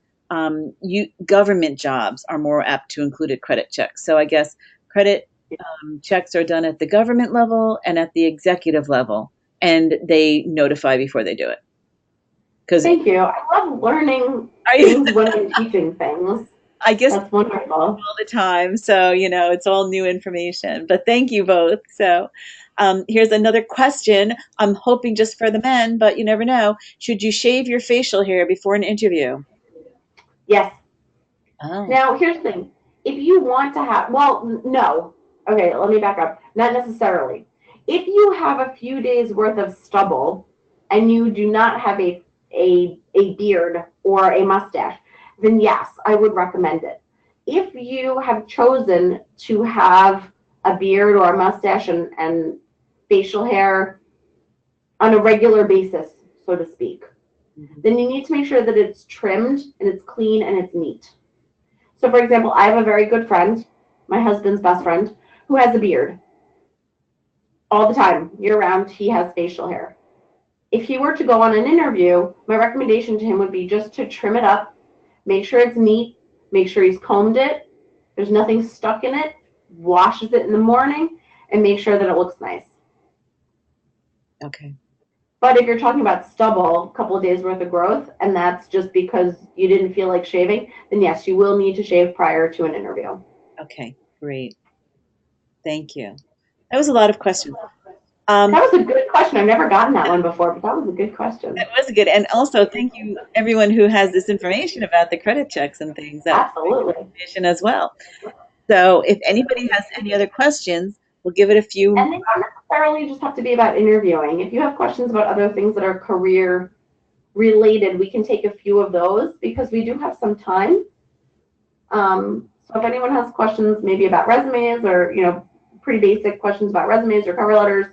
Speaker 2: government jobs are more apt to include a credit check. So I guess credit checks are done at the government level and at the executive level, and they notify before they do it.
Speaker 3: Thank you. I love learning things when I'm teaching things.
Speaker 2: I guess
Speaker 3: that's wonderful.
Speaker 2: All the time. So, it's all new information. But thank you both. So here's another question. I'm hoping just for the men, but you never know. Should you shave your facial hair before an interview?
Speaker 3: Yes.
Speaker 2: Oh.
Speaker 3: Now, here's the thing. If you want to have, well, no. Okay, let me back up. Not necessarily. If you have a few days worth of stubble and you do not have a beard or a mustache, then yes, I would recommend it. If you have chosen to have a beard or a mustache and facial hair on a regular basis, so to speak, then you need to make sure that it's trimmed and it's clean and it's neat. So, for example, I have a very good friend, my husband's best friend, who has a beard. All the time, year-round, he has facial hair. If he were to go on an interview, my recommendation to him would be just to trim it up, make sure it's neat, make sure he's combed it, there's nothing stuck in it, washes it in the morning, and make sure that it looks nice.
Speaker 2: Okay.
Speaker 3: But if you're talking about stubble, a couple of days worth of growth, and that's just because you didn't feel like shaving, then yes, you will need to shave prior to an interview.
Speaker 2: Okay, great. Thank you. That was a lot of questions.
Speaker 3: That was a good question. I've never gotten that one before, but that was a good question.
Speaker 2: That was good. And also, thank you, everyone who has this information about the credit checks and things. That was
Speaker 3: Absolutely.
Speaker 2: information as well. So if anybody has any other questions, we'll give it a few.
Speaker 3: And they don't necessarily just have to be about interviewing. If you have questions about other things that are career related, we can take a few of those because we do have some time. So if anyone has questions maybe about resumes or, pretty basic questions about resumes or cover letters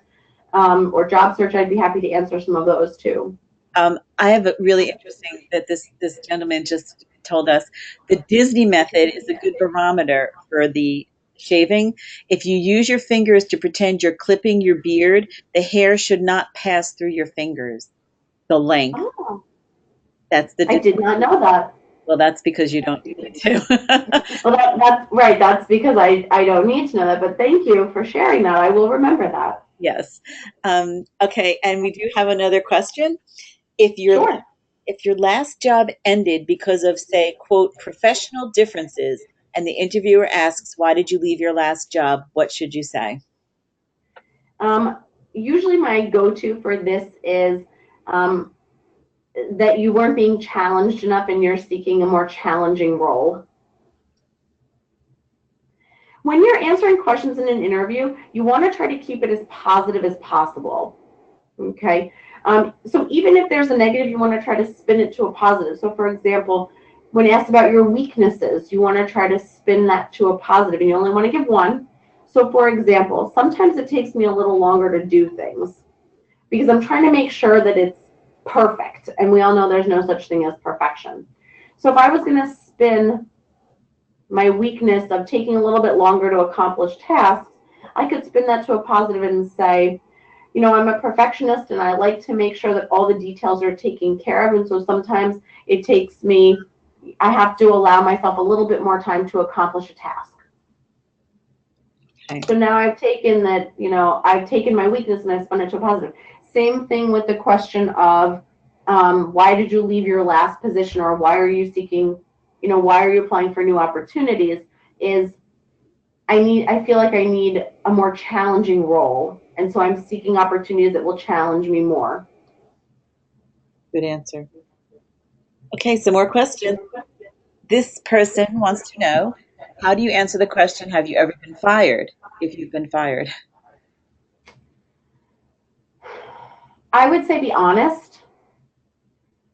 Speaker 3: or job search, I'd be happy to answer some of those too.
Speaker 2: I have a really interesting that this gentleman just told us. The Disney method is a good barometer for the shaving. If you use your fingers to pretend you're clipping your beard, the hair should not pass through your fingers. The length.
Speaker 3: Oh,
Speaker 2: That's the.
Speaker 3: I did not know that.
Speaker 2: Well, that's because you don't need to.
Speaker 3: Well, that's right. That's because I don't need to know that. But thank you for sharing that. I will remember that.
Speaker 2: Yes. Okay, and we do have another question. If your last job ended because of, say, quote, professional differences, and the interviewer asks, why did you leave your last job? What should you say?
Speaker 3: Usually my go-to for this is that you weren't being challenged enough and you're seeking a more challenging role. When you're answering questions in an interview, you want to try to keep it as positive as possible. Okay? So even if there's a negative, you want to try to spin it to a positive. So for example, when asked about your weaknesses, you want to try to spin that to a positive, and you only want to give one. So for example, sometimes it takes me a little longer to do things because I'm trying to make sure that it's perfect. And we all know there's no such thing as perfection. So if I was going to spin my weakness of taking a little bit longer to accomplish tasks, I could spin that to a positive and say, I'm a perfectionist and I like to make sure that all the details are taken care of. And so sometimes it takes me, I have to allow myself a little bit more time to accomplish a task. Okay. So now I've taken that, I've taken my weakness and I spun it to a positive. Same thing with the question of why did you leave your last position, or why are you seeking, why are you applying for new opportunities, is I feel like I need a more challenging role. And so I'm seeking opportunities that will challenge me more.
Speaker 2: Good answer. Okay, some more questions. This person wants to know, how do you answer the question, have you ever been fired, if you've been fired?
Speaker 3: I would say be honest.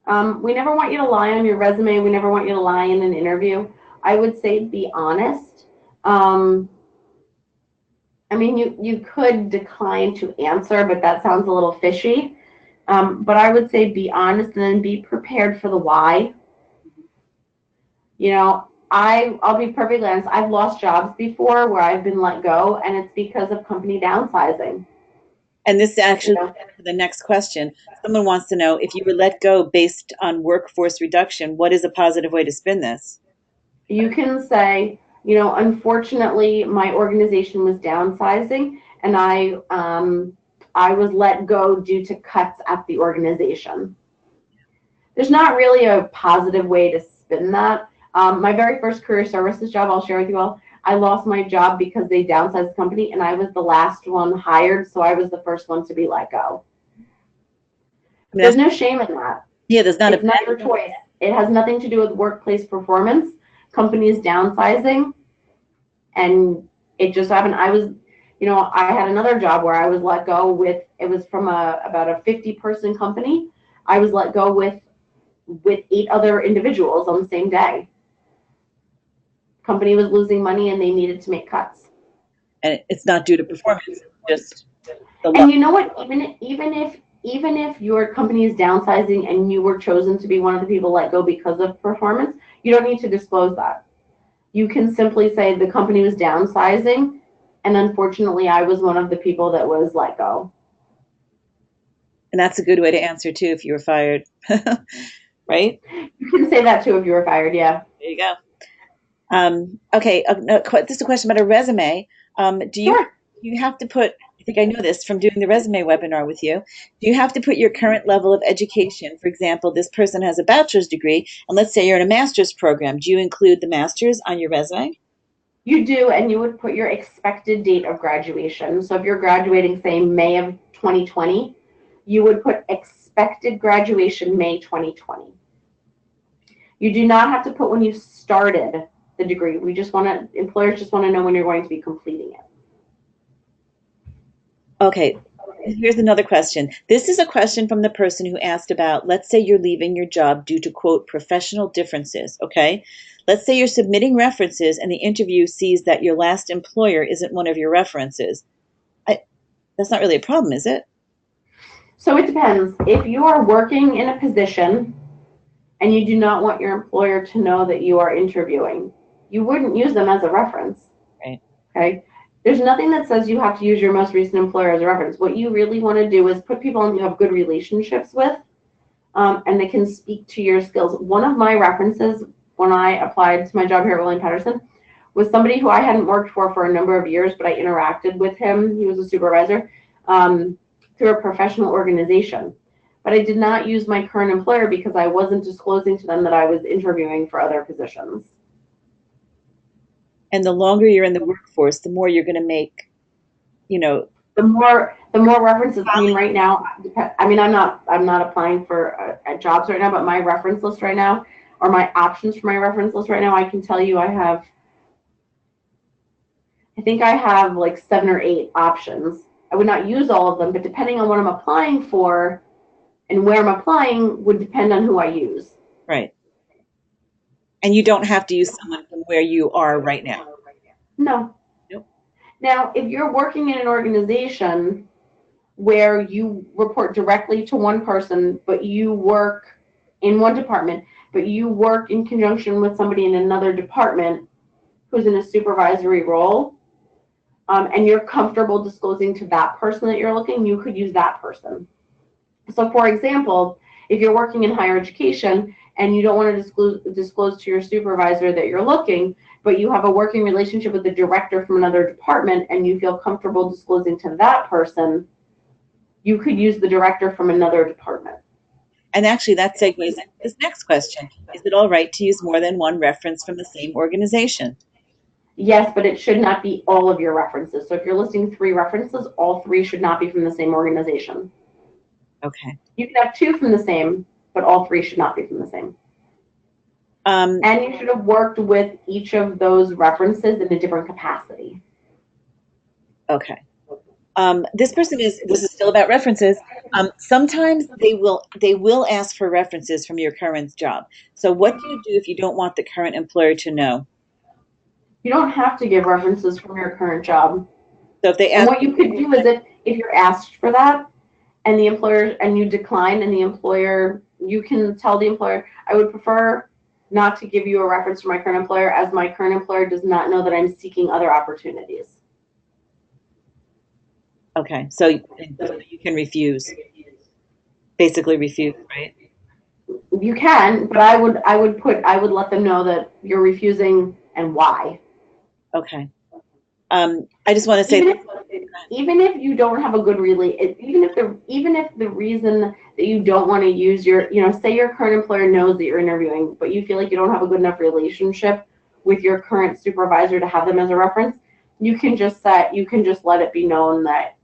Speaker 3: We never want you to lie on your resume. We never want you to lie in an interview. I would say be honest. You could decline to answer, but that sounds a little fishy. But I would say be honest and then be prepared for the why. I'll be perfectly honest. I've lost jobs before where I've been let go, and it's because of company downsizing.
Speaker 2: And this actually the next question. Someone wants to know, if you were let go based on workforce reduction, what is a positive way to spin this?
Speaker 3: You can say, unfortunately, my organization was downsizing, and I was let go due to cuts at the organization. There's not really a positive way to spin that. My very first career services job, I'll share with you all, I lost my job because they downsized the company, and I was the last one hired, so I was the first one to be let go. There's no shame in that.
Speaker 2: Yeah, there's not.
Speaker 3: It's not your choice. It has nothing to do with workplace performance. Companies downsizing, and it just happened. I had another job where I was let go it was from about a 50-person company. I was let go with 8 other individuals on the same day. Company was losing money and they needed to make cuts.
Speaker 2: And it's not due to performance, just the luck.
Speaker 3: And you know what? Even if your company is downsizing and you were chosen to be one of the people let go because of performance, you don't need to disclose that. You can simply say the company was downsizing, and unfortunately, I was one of the people that was let go.
Speaker 2: And that's a good way to answer too if you were fired, right?
Speaker 3: You can say that too if you were fired. Yeah.
Speaker 2: There you go. Okay, this is a question about a resume. Do you have to put I think I know this from doing the resume webinar with you. Do you have to put your current level of education? For example, this person has a bachelor's degree, and let's say you're in a master's program. Do you include the master's on your resume?
Speaker 3: You do, and you would put your expected date of graduation. So if you're graduating, say, May of 2020, you would put expected graduation May 2020. You do not have to put when you started the degree. Employers just want to know when you're going to be completing it.
Speaker 2: Okay, here's another question. This is a question from the person who asked about, let's say you're leaving your job due to, quote, professional differences, okay? Let's say you're submitting references and the interview sees that your last employer isn't one of your references. That's not really a problem, is it?
Speaker 3: So it depends. If you are working in a position and you do not want your employer to know that you are interviewing, you wouldn't use them as a reference.
Speaker 2: Right.
Speaker 3: Okay? There's nothing that says you have to use your most recent employer as a reference. What you really want to do is put people you have good relationships with, and they can speak to your skills. One of my references when I applied to my job here at William-Patterson was somebody who I hadn't worked for a number of years, but I interacted with him. He was a supervisor through a professional organization. But I did not use my current employer because I wasn't disclosing to them that I was interviewing for other positions.
Speaker 2: And the longer you're in the workforce, the more you're going to make,
Speaker 3: the more references. I mean, right now, I'm not applying for jobs right now, but my reference list right now, or my options for my reference list right now, I can tell you I think I have like 7 or 8 options. I would not use all of them, but depending on what I'm applying for and where I'm applying would depend on who I use.
Speaker 2: Right. And you don't have to use someone from where you are right now.
Speaker 3: No.
Speaker 2: Nope.
Speaker 3: Now, if you're working in an organization where you report directly to one person, but you work in one department, but you work in conjunction with somebody in another department who's in a supervisory role, and you're comfortable disclosing to that person that you're looking, you could use that person. So for example, if you're working in higher education and you don't want to disclose to your supervisor that you're looking, but you have a working relationship with the director from another department and you feel comfortable disclosing to that person, you could use the director from another department.
Speaker 2: And actually that segues into this next question. Is it all right to use more than one reference from the same organization?
Speaker 3: Yes, but it should not be all of your references. So if you're listing 3 references, all 3 should not be from the same organization.
Speaker 2: Okay.
Speaker 3: You can have 2 from the same, but all 3 should not be from the same. And you should have worked with each of those references in a different capacity.
Speaker 2: Okay. This is still about references. Sometimes they will ask for references from your current job. So what do you do if you don't want the current employer to know?
Speaker 3: You don't have to give references from your current job.
Speaker 2: So if they ask,
Speaker 3: and what you could do is if you're asked for that and the employer and you decline and the employer, you can tell the employer, I would prefer not to give you a reference from my current employer as my current employer does not know that I'm seeking other opportunities.
Speaker 2: Okay, so you can refuse, basically refuse, right?
Speaker 3: You can, but I would let them know that you're refusing and why.
Speaker 2: Okay. I just want to say,
Speaker 3: even if you don't have a good even if the reason that you don't want to use your, say your current employer knows that you're interviewing, but you feel like you don't have a good enough relationship with your current supervisor to have them as a reference, you can just let it be known that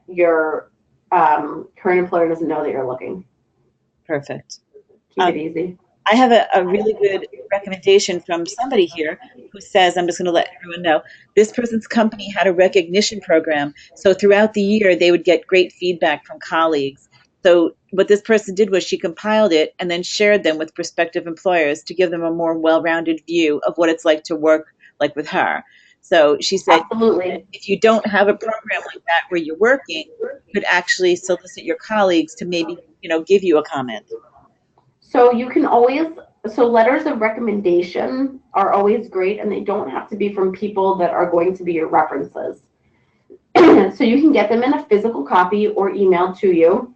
Speaker 3: your current employer doesn't know that you're looking.
Speaker 2: Perfect.
Speaker 3: Keep it easy.
Speaker 2: I have a really good recommendation from somebody here who says, I'm just going to let everyone know, this person's company had a recognition program. So throughout the year, they would get great feedback from colleagues. So what this person did was she compiled it and then shared them with prospective employers to give them a more well-rounded view of what it's like to work like with her. So she said,
Speaker 3: absolutely,
Speaker 2: if you don't have a program like that where you're working, you could actually solicit your colleagues to maybe, give you a comment.
Speaker 3: So you can always, letters of recommendation are always great, and they don't have to be from people that are going to be your references. So you can get them in a physical copy or emailed to you.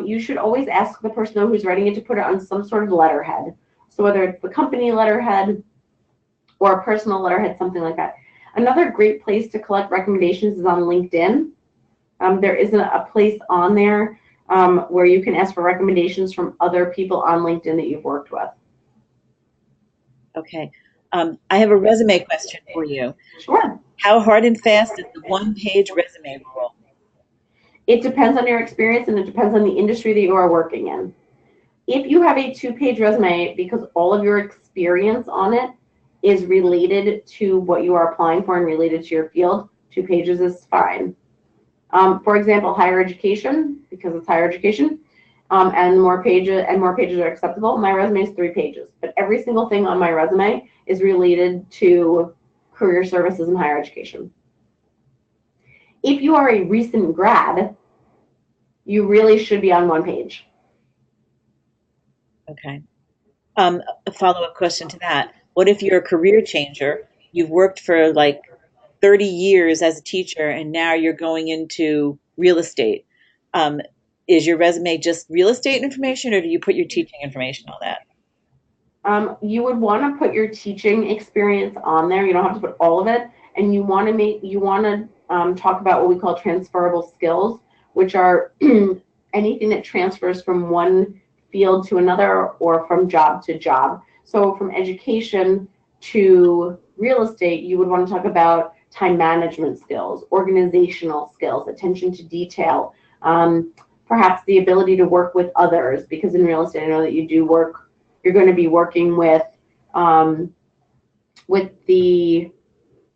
Speaker 3: You should always ask the person who's writing it to put it on some sort of letterhead. So whether it's the company letterhead or a personal letterhead, something like that. Another great place to collect recommendations is on LinkedIn. There isn't a place on there where you can ask for recommendations from other people on LinkedIn that you've worked with.
Speaker 2: Okay. I have a resume question for you.
Speaker 3: Sure.
Speaker 2: How hard and fast is the one-page resume rule?
Speaker 3: It depends on your experience and it depends on the industry that you are working in. If you have a 2-page resume because all of your experience on it is related to what you are applying for and related to your field, 2 pages is fine. For example, higher education, because it's higher education, and more pages are acceptable. My resume is 3 pages, but every single thing on my resume is related to career services and higher education. If you are a recent grad, you really should be on 1 page.
Speaker 2: Okay. A follow-up question to that. What if you're a career changer? You've worked for like 30 years as a teacher and now you're going into real estate. Is your resume just real estate information or do you put your teaching information on that?
Speaker 3: You would want to put your teaching experience on there. You don't have to put all of it, and you want to talk about what we call transferable skills, which are anything that transfers from one field to another or from job to job. So from education to real estate, you would want to talk about time management skills, organizational skills, attention to detail, perhaps the ability to work with others, because in real estate, I know that you're going to be working with the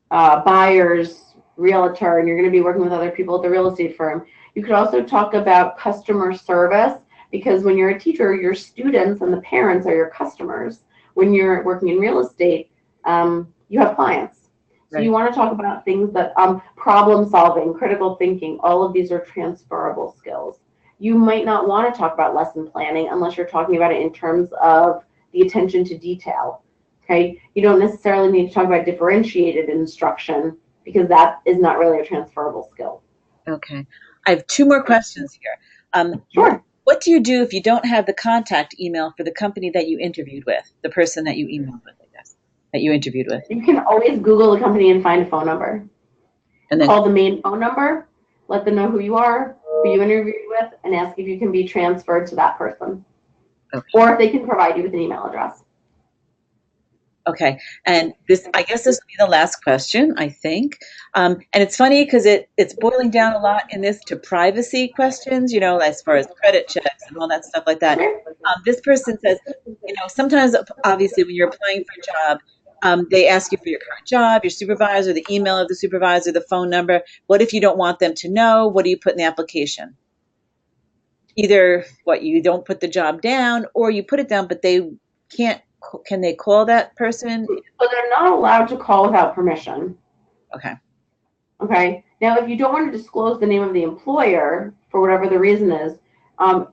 Speaker 3: buyer's realtor, and you're going to be working with other people at the real estate firm. You could also talk about customer service, because when you're a teacher, your students and the parents are your customers. When you're working in real estate, you have clients. So
Speaker 2: Right.
Speaker 3: You want to talk about things that problem solving, critical thinking, all of these are transferable skills. You might not want to talk about lesson planning unless you're talking about it in terms of the attention to detail. Okay, you don't necessarily need to talk about differentiated instruction because that is not really a transferable skill.
Speaker 2: Okay. I have 2 more questions here.
Speaker 3: Sure.
Speaker 2: What do you do if you don't have the contact email for the company that you interviewed with, the person that you emailed with, I guess, that you interviewed with?
Speaker 3: You can always Google the company and find a phone number.
Speaker 2: And then
Speaker 3: Call the main phone number, let them know who you are, who you interviewed with, and ask if you can be transferred to that person.
Speaker 2: Okay.
Speaker 3: Or if they can provide you with an email address.
Speaker 2: Okay, and I guess this will be the last question, I think. And it's funny because it's boiling down a lot in this to privacy questions, as far as credit checks and all that stuff like that. This person says, sometimes obviously when you're applying for a job, they ask you for your current job, your supervisor, the email of the supervisor, the phone number. What if you don't want them to know? What do you put in the application? Either you don't put the job down, or you put it down, but they can't. Can they call that person?
Speaker 3: So they're not allowed to call without permission.
Speaker 2: Okay.
Speaker 3: Okay. Now, if you don't want to disclose the name of the employer for whatever the reason is,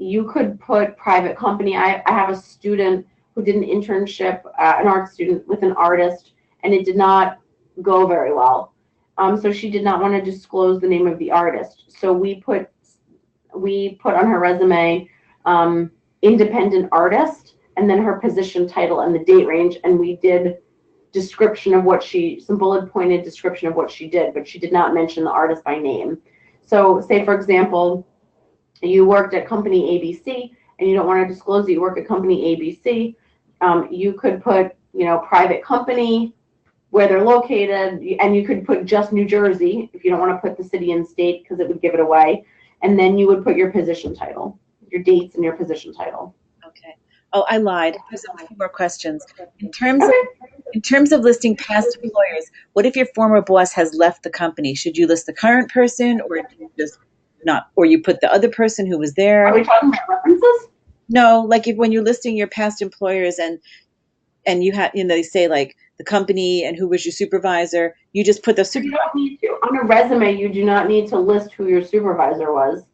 Speaker 3: you could put private company. I have a student who did an internship, an art student with an artist, and it did not go very well. So she did not want to disclose the name of the artist. So we put on her resume independent artist, and then her position title and the date range, and we did some bullet pointed description of what she did, but she did not mention the artist by name. So say, for example, you worked at company ABC and you don't want to disclose that you work at company ABC, you could put, private company, where they're located, and you could put just New Jersey if you don't want to put the city and state because it would give it away. And then you would put your position title, your dates and your position title.
Speaker 2: Okay. Oh, I lied. There's a few more questions. In terms of listing past employers, what if your former boss has left the company? Should you list the current person, or do you just not, or you put the other person who was there?
Speaker 3: Are we talking about references?
Speaker 2: No, like when you're listing your past employers and you have, they say like the company and who was your supervisor, you just put the supervisor.
Speaker 3: You don't need to. On a resume, you do not need to list who your supervisor was.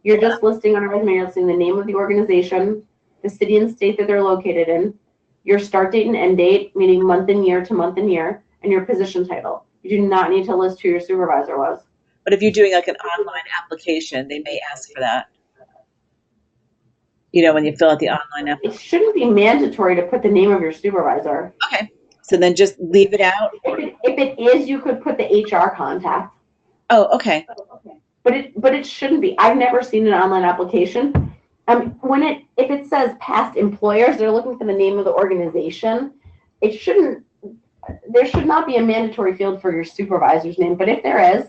Speaker 3: You're just listing on a resume, you're listing the name of the organization, the city and state that they're located in, your start date and end date, meaning month and year to month and year, and your position title. You do not need to list who your supervisor was.
Speaker 2: But if you're doing like an online application, they may ask for that. When you fill out the online application.
Speaker 3: It shouldn't be mandatory to put the name of your supervisor.
Speaker 2: Okay. So then just leave it out?
Speaker 3: If it is, you could put the HR contact.
Speaker 2: Oh, okay.
Speaker 3: but it shouldn't be. I've never seen an online application. If it says past employers, they're looking for the name of the organization. It shouldn't. There should not be a mandatory field for your supervisor's name, but if there is,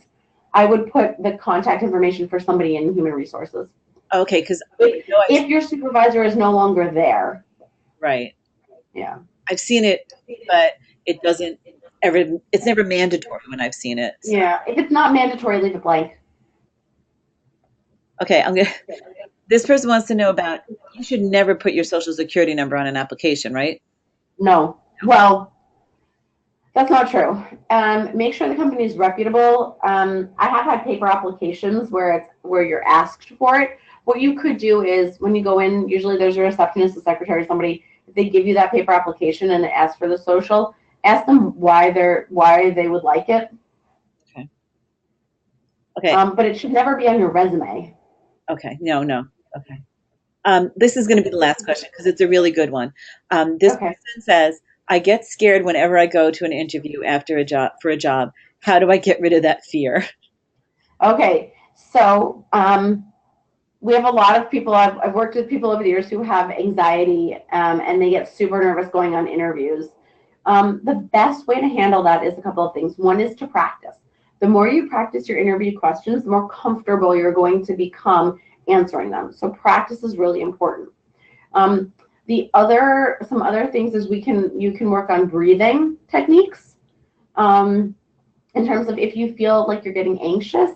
Speaker 3: I would put the contact information for somebody in human resources.
Speaker 2: Okay, because
Speaker 3: if your supervisor is no longer there.
Speaker 2: Right.
Speaker 3: Yeah.
Speaker 2: I've seen it, but it doesn't ever. It's never mandatory when I've seen it.
Speaker 3: So. Yeah. If it's not mandatory, leave it blank.
Speaker 2: Okay, this person wants to know about, you should never put your social security number on an application, right?
Speaker 3: No. Well, that's not true. Make sure the company is reputable. I have had paper applications where you're asked for it. What you could do is when you go in, usually there's a receptionist, a secretary, somebody. If they give you that paper application and it asks for the social, ask them why they would like it.
Speaker 2: Okay. Okay.
Speaker 3: But it should never be on your resume.
Speaker 2: Okay. No. Okay. This is going to be the last question because it's a really good one. This person says, I get scared whenever I go to an interview for a job. How do I get rid of that fear?
Speaker 3: Okay. So we have a lot of people, I've worked with people over the years who have anxiety and they get super nervous going on interviews. The best way to handle that is a couple of things. One is to practice. The more you practice your interview questions, the more comfortable you're going to become answering them. So practice is really important. Some other things is you can work on breathing techniques. In terms of if you feel like you're getting anxious,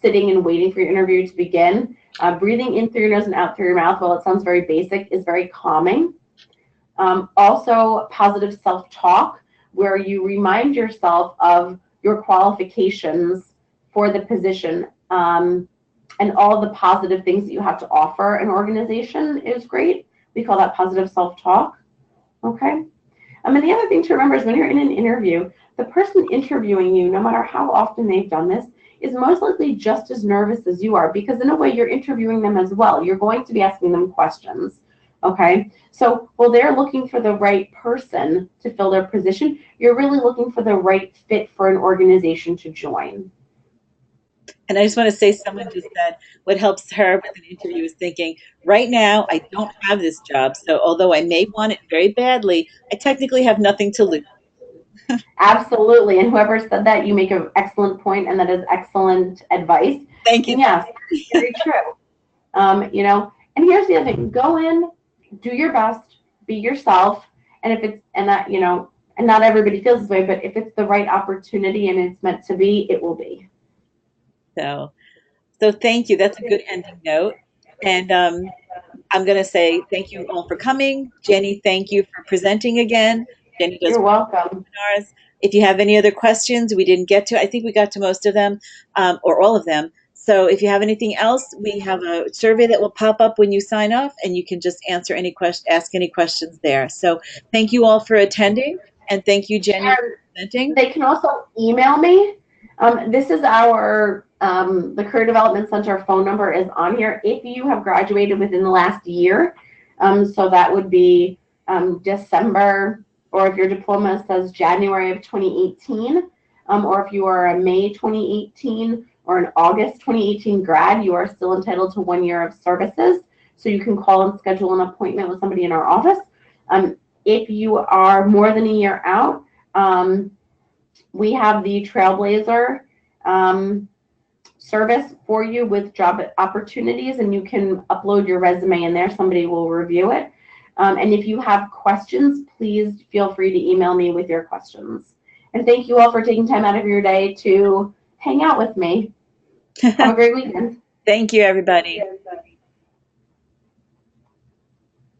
Speaker 3: sitting and waiting for your interview to begin, breathing in through your nose and out through your mouth, while it sounds very basic, is very calming. Also, positive self-talk, where you remind yourself of your qualifications for the position and all the positive things that you have to offer an organization is great. We call that positive self-talk. Okay. And the other thing to remember is when you're in an interview, the person interviewing you, no matter how often they've done this, is most likely just as nervous as you are, because in a way you're interviewing them as well. You're going to be asking them questions. Okay, so while they're looking for the right person to fill their position, you're really looking for the right fit for an organization to join.
Speaker 2: And I just want to say, someone just said what helps her with an interview is thinking, right now, I don't have this job. So although I may want it very badly, I technically have nothing to lose.
Speaker 3: Absolutely. And whoever said that, you make an excellent point, and that is excellent advice.
Speaker 2: Thank you.
Speaker 3: And yes, very true. And here's the other thing. Go in, do your best, be yourself, and and not everybody feels this way, but if it's the right opportunity and it's meant to be, it will be.
Speaker 2: So thank you. That's a good ending note. And I'm going to say thank you all for coming. Jenny, thank you for presenting again. Jenny does
Speaker 3: You're welcome.
Speaker 2: Webinars. If you have any other questions we didn't get to, I think we got to most of them or all of them. So if you have anything else, we have a survey that will pop up when you sign off, and you can just ask any questions there. So thank you all for attending, and thank you, Jenny, for presenting.
Speaker 3: They can also email me. This is our the Career Development Center phone number is on here. If you have graduated within the last year, so that would be December, or if your diploma says January of 2018, or if you are a May 2018 or an August 2018 grad, you are still entitled to 1 year of services. So you can call and schedule an appointment with somebody in our office. If you are more than a year out, we have the Trailblazer service for you with job opportunities, and you can upload your resume in there. Somebody will review it. And if you have questions, please feel free to email me with your questions. And thank you all for taking time out of your day to hang out with me. Have a great weekend.
Speaker 2: Thank you, everybody.